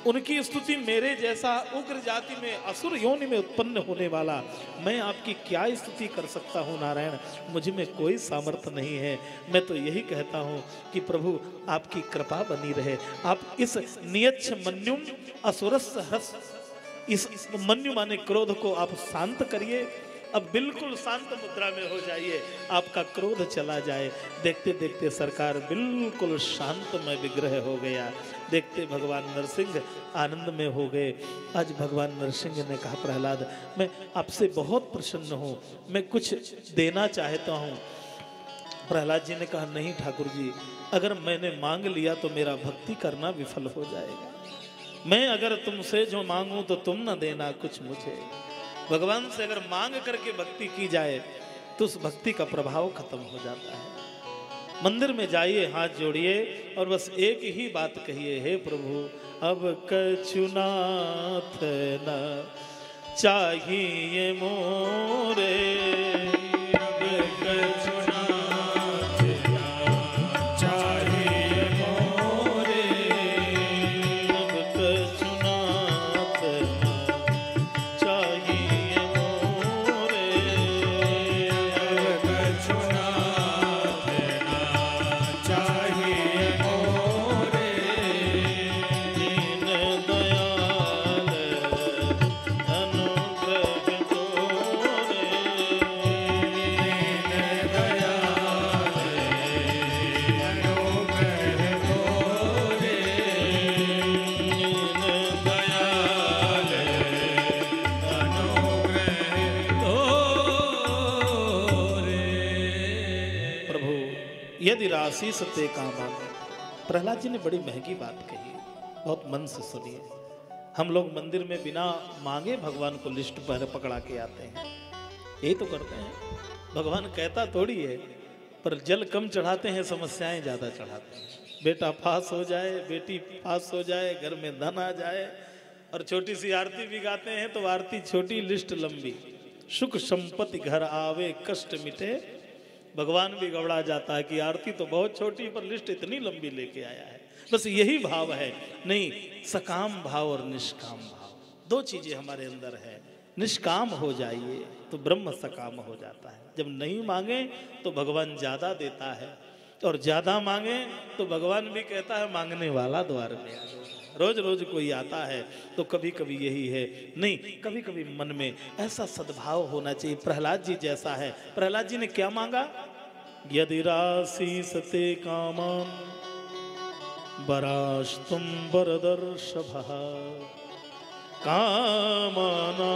उनकी स्तुति मेरे जैसा उग्र जाति में असुर योनि में उत्पन्न होने वाला मैं आपकी क्या स्तुति कर सकता हूँ नारायण, मुझ में कोई सामर्थ्य नहीं है। मैं तो यही कहता हूँ कि प्रभु आपकी कृपा बनी रहे। आप इस नियच्छ मन्युम असुरस हरस, इस मन्यु माने क्रोध को आप शांत करिए। अब बिल्कुल शांत मुद्रा में हो जाइए, आपका क्रोध चला जाए। देखते देखते सरकार बिल्कुल शांतमय विग्रह हो गया। देखते भगवान नरसिंह आनंद में हो गए। आज भगवान नरसिंह ने कहा प्रहलाद मैं आपसे बहुत प्रसन्न हूँ, मैं कुछ देना चाहता हूँ। प्रहलाद जी ने कहा नहीं ठाकुर जी, अगर मैंने मांग लिया तो मेरा भक्ति करना विफल हो जाएगा। मैं अगर तुमसे जो मांगूं तो तुम न देना कुछ मुझे। भगवान से अगर मांग करके भक्ति की जाए तो उस भक्ति का प्रभाव खत्म हो जाता है। मंदिर में जाइए, हाथ जोड़िए और बस एक ही बात कहिए, हे प्रभु अब कछुनाथ न चाहिए मोरे, अब कछुनाथ न चाहिए मोरे, अब कछुनाथ न चाहिए मोरे, अब कछुनाथ न चाहिए मोरे, दीन दयाल अनुग्रह तोरे, दीन दयाल अनुग्रह तोरे, दीन दयाल अनुग्रह तोरे। प्रभु यदि राशि सत्य कामा, प्रहलाद जी ने बड़ी महंगी बात कही, बहुत मन से सुनिए। हम लोग मंदिर में बिना मांगे भगवान को लिस्ट पर पकड़ा के आते हैं, यही तो करते हैं। भगवान कहता थोड़ी है, पर जल कम चढ़ाते हैं, समस्याएं ज्यादा चढ़ाते हैं। बेटा पास हो जाए, बेटी पास हो जाए, घर में धन आ जाए, और छोटी सी आरती भी गाते हैं तो आरती छोटी लिस्ट लंबी। सुख संपत्ति घर आवे कष्ट मिटे, भगवान भी घबरा जाता है कि आरती तो बहुत छोटी पर लिस्ट इतनी लंबी लेके आया है। बस यही भाव है, नहीं सकाम भाव और निष्काम भाव, दो चीजें हमारे अंदर है। निष्काम हो जाइए तो ब्रह्म सकाम हो जाता है। जब नहीं मांगे तो भगवान ज्यादा देता है, और ज्यादा मांगे तो भगवान भी कहता है मांगने वाला द्वार में आ जाओ। रोज रोज कोई आता है तो कभी कभी यही है, नहीं कभी कभी मन में ऐसा सद्भाव होना चाहिए। प्रहलाद जी जैसा है। प्रहलाद जी ने क्या मांगा? यदि राशि सते कामान बरास्तुम वरदर्शभः कामानां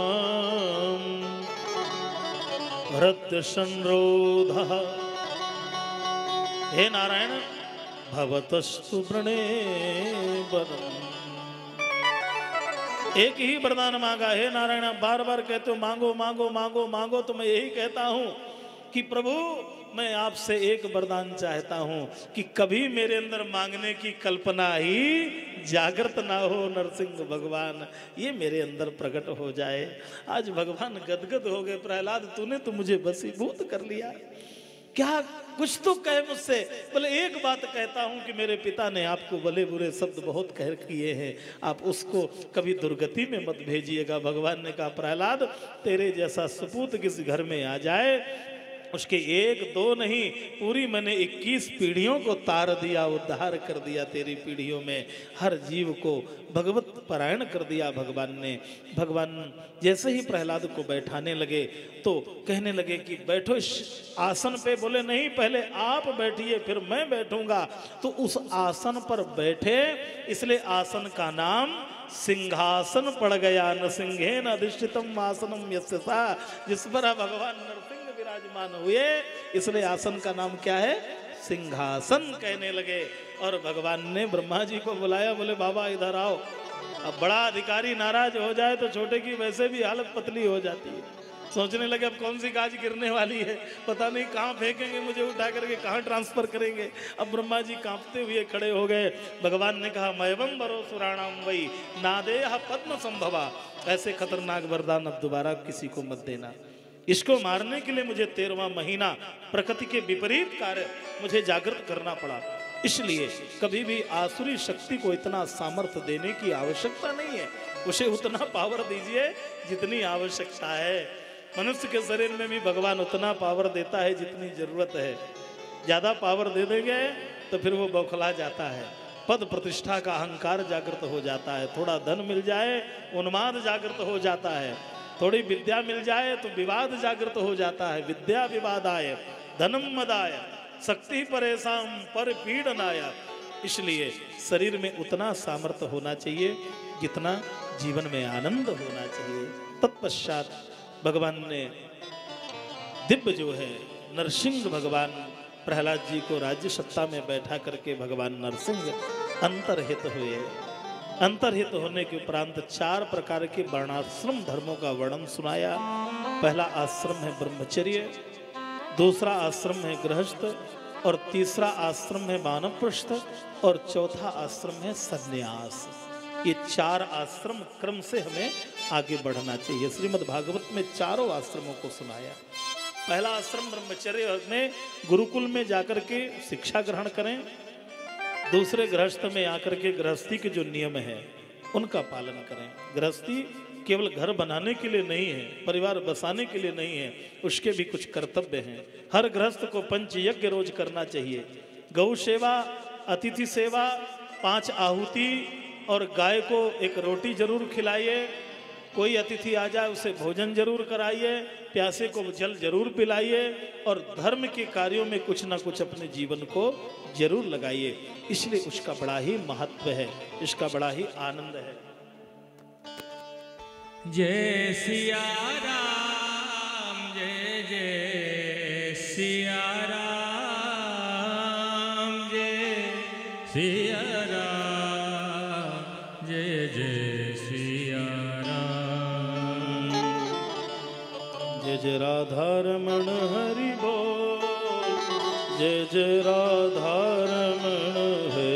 हृत्संरोधः। हे नारायण भवतस्तु वृणे वरम्। एक ही वरदान मांगा। हे नारायण आप बार बार कहते हो मांगो मांगो मांगो मांगो, तो मैं यही कहता हूं कि प्रभु मैं आपसे एक वरदान चाहता हूं कि कभी मेरे अंदर मांगने की कल्पना ही जागृत ना हो। नरसिंह भगवान ये मेरे अंदर प्रकट हो जाए। आज भगवान गदगद हो गए, प्रहलाद तूने तो मुझे बसीभूत कर लिया, क्या कुछ तो कहे मुझसे। बोले एक बात कहता हूं कि मेरे पिता ने आपको भले बुरे शब्द बहुत कह किए हैं, आप उसको कभी दुर्गति में मत भेजिएगा। भगवान ने कहा प्रहलाद तेरे जैसा सपूत किस घर में आ जाए, उसके एक दो नहीं पूरी मैंने 21 पीढ़ियों को तार दिया, उद्धार कर दिया। तेरी पीढ़ियों में हर जीव को भगवत परायण कर दिया भगवान ने। भगवान जैसे ही प्रहलाद को बैठाने लगे तो कहने लगे कि बैठो इस आसन पे। बोले नहीं पहले आप बैठिए फिर मैं बैठूंगा। तो उस आसन पर बैठे, इसलिए आसन का नाम सिंहासन पड़ गया। न सिंहेन अधिष्ठितम आसनम यस्य सा, जिस पर भगवान नरसिंह विराजमान हुए, इसलिए आसन का नाम क्या है? सिंहासन कहने लगे। और भगवान ने ब्रह्मा जी को बुलाया, बोले बाबा इधर आओ। अब बड़ा अधिकारी नाराज हो जाए तो छोटे की वैसे भी हालत पतली हो जाती है। सोचने लगे अब कौन सी गाज गिरने वाली है, पता नहीं कहाँ फेंकेंगे मुझे उठा करके, कहाँ ट्रांसफर करेंगे। अब ब्रह्मा जी कांपते हुए खड़े हो गए। भगवान ने कहा मयवम बरो सुराणाम वही नादेह पद्म संभवा। ऐसे खतरनाक वरदान अब दोबारा किसी को मत देना। इसको मारने के लिए मुझे 13वां महीना प्रकृति के विपरीत कार्य मुझे जागृत करना पड़ा। इसलिए कभी भी आसुरी शक्ति को इतना सामर्थ्य देने की आवश्यकता नहीं है, उसे उतना पावर दीजिए जितनी आवश्यकता है। मनुष्य के शरीर में भी भगवान उतना पावर देता है जितनी जरूरत है। ज्यादा पावर दे देंगे तो फिर वो बौखला जाता है, पद प्रतिष्ठा का अहंकार जागृत हो जाता है, थोड़ा धन मिल जाए उन्माद जागृत हो जाता है, थोड़ी विद्या मिल जाए तो विवाद जागृत हो जाता है। विद्या विवादाय धनम मदाय शक्ति परेशान पर पीड़नाय। इसलिए शरीर में उतना सामर्थ्य होना चाहिए जितना जीवन में आनंद होना चाहिए। तत्पश्चात भगवान ने दिव्य जो है नरसिंह भगवान प्रहलाद जी को राज्य सत्ता में बैठा करके भगवान नरसिंह अंतर्हित हुए। अंतर्हित होने के उपरांत 4 प्रकार के वर्णाश्रम धर्मों का वर्णन सुनाया। पहला आश्रम है ब्रह्मचर्य, दूसरा आश्रम है गृहस्थ, और तीसरा आश्रम है वानप्रस्थ, और चौथा आश्रम है सन्यास। ये 4 आश्रम क्रम से हमें आगे बढ़ना चाहिए। श्रीमद् भागवत में चारों आश्रमों को सुनाया। पहला आश्रम ब्रह्मचर्य में गुरुकुल में जाकर के शिक्षा ग्रहण करें, दूसरे गृहस्थ में आकर के गृहस्थी के जो नियम है उनका पालन करें। गृहस्थी केवल घर बनाने के लिए नहीं है, परिवार बसाने के लिए नहीं है, उसके भी कुछ कर्तव्य हैं। हर गृहस्थ को पंच यज्ञ रोज करना चाहिए। गौ सेवा, अतिथि सेवा, 5 आहुति, और गाय को एक रोटी जरूर खिलाइए। कोई अतिथि आ जाए उसे भोजन जरूर कराइए, प्यासे को जल जरूर पिलाइए, और धर्म के कार्यों में कुछ ना कुछ अपने जीवन को जरूर लगाइए। इसलिए उसका बड़ा ही महत्व है, इसका बड़ा ही आनंद है। जय सिया राम, जय जय सिया राम, जय सिया राम, जय जय सिया राम। जय जय राधा रमण हरि बोल, जय जय राधा रमण हरि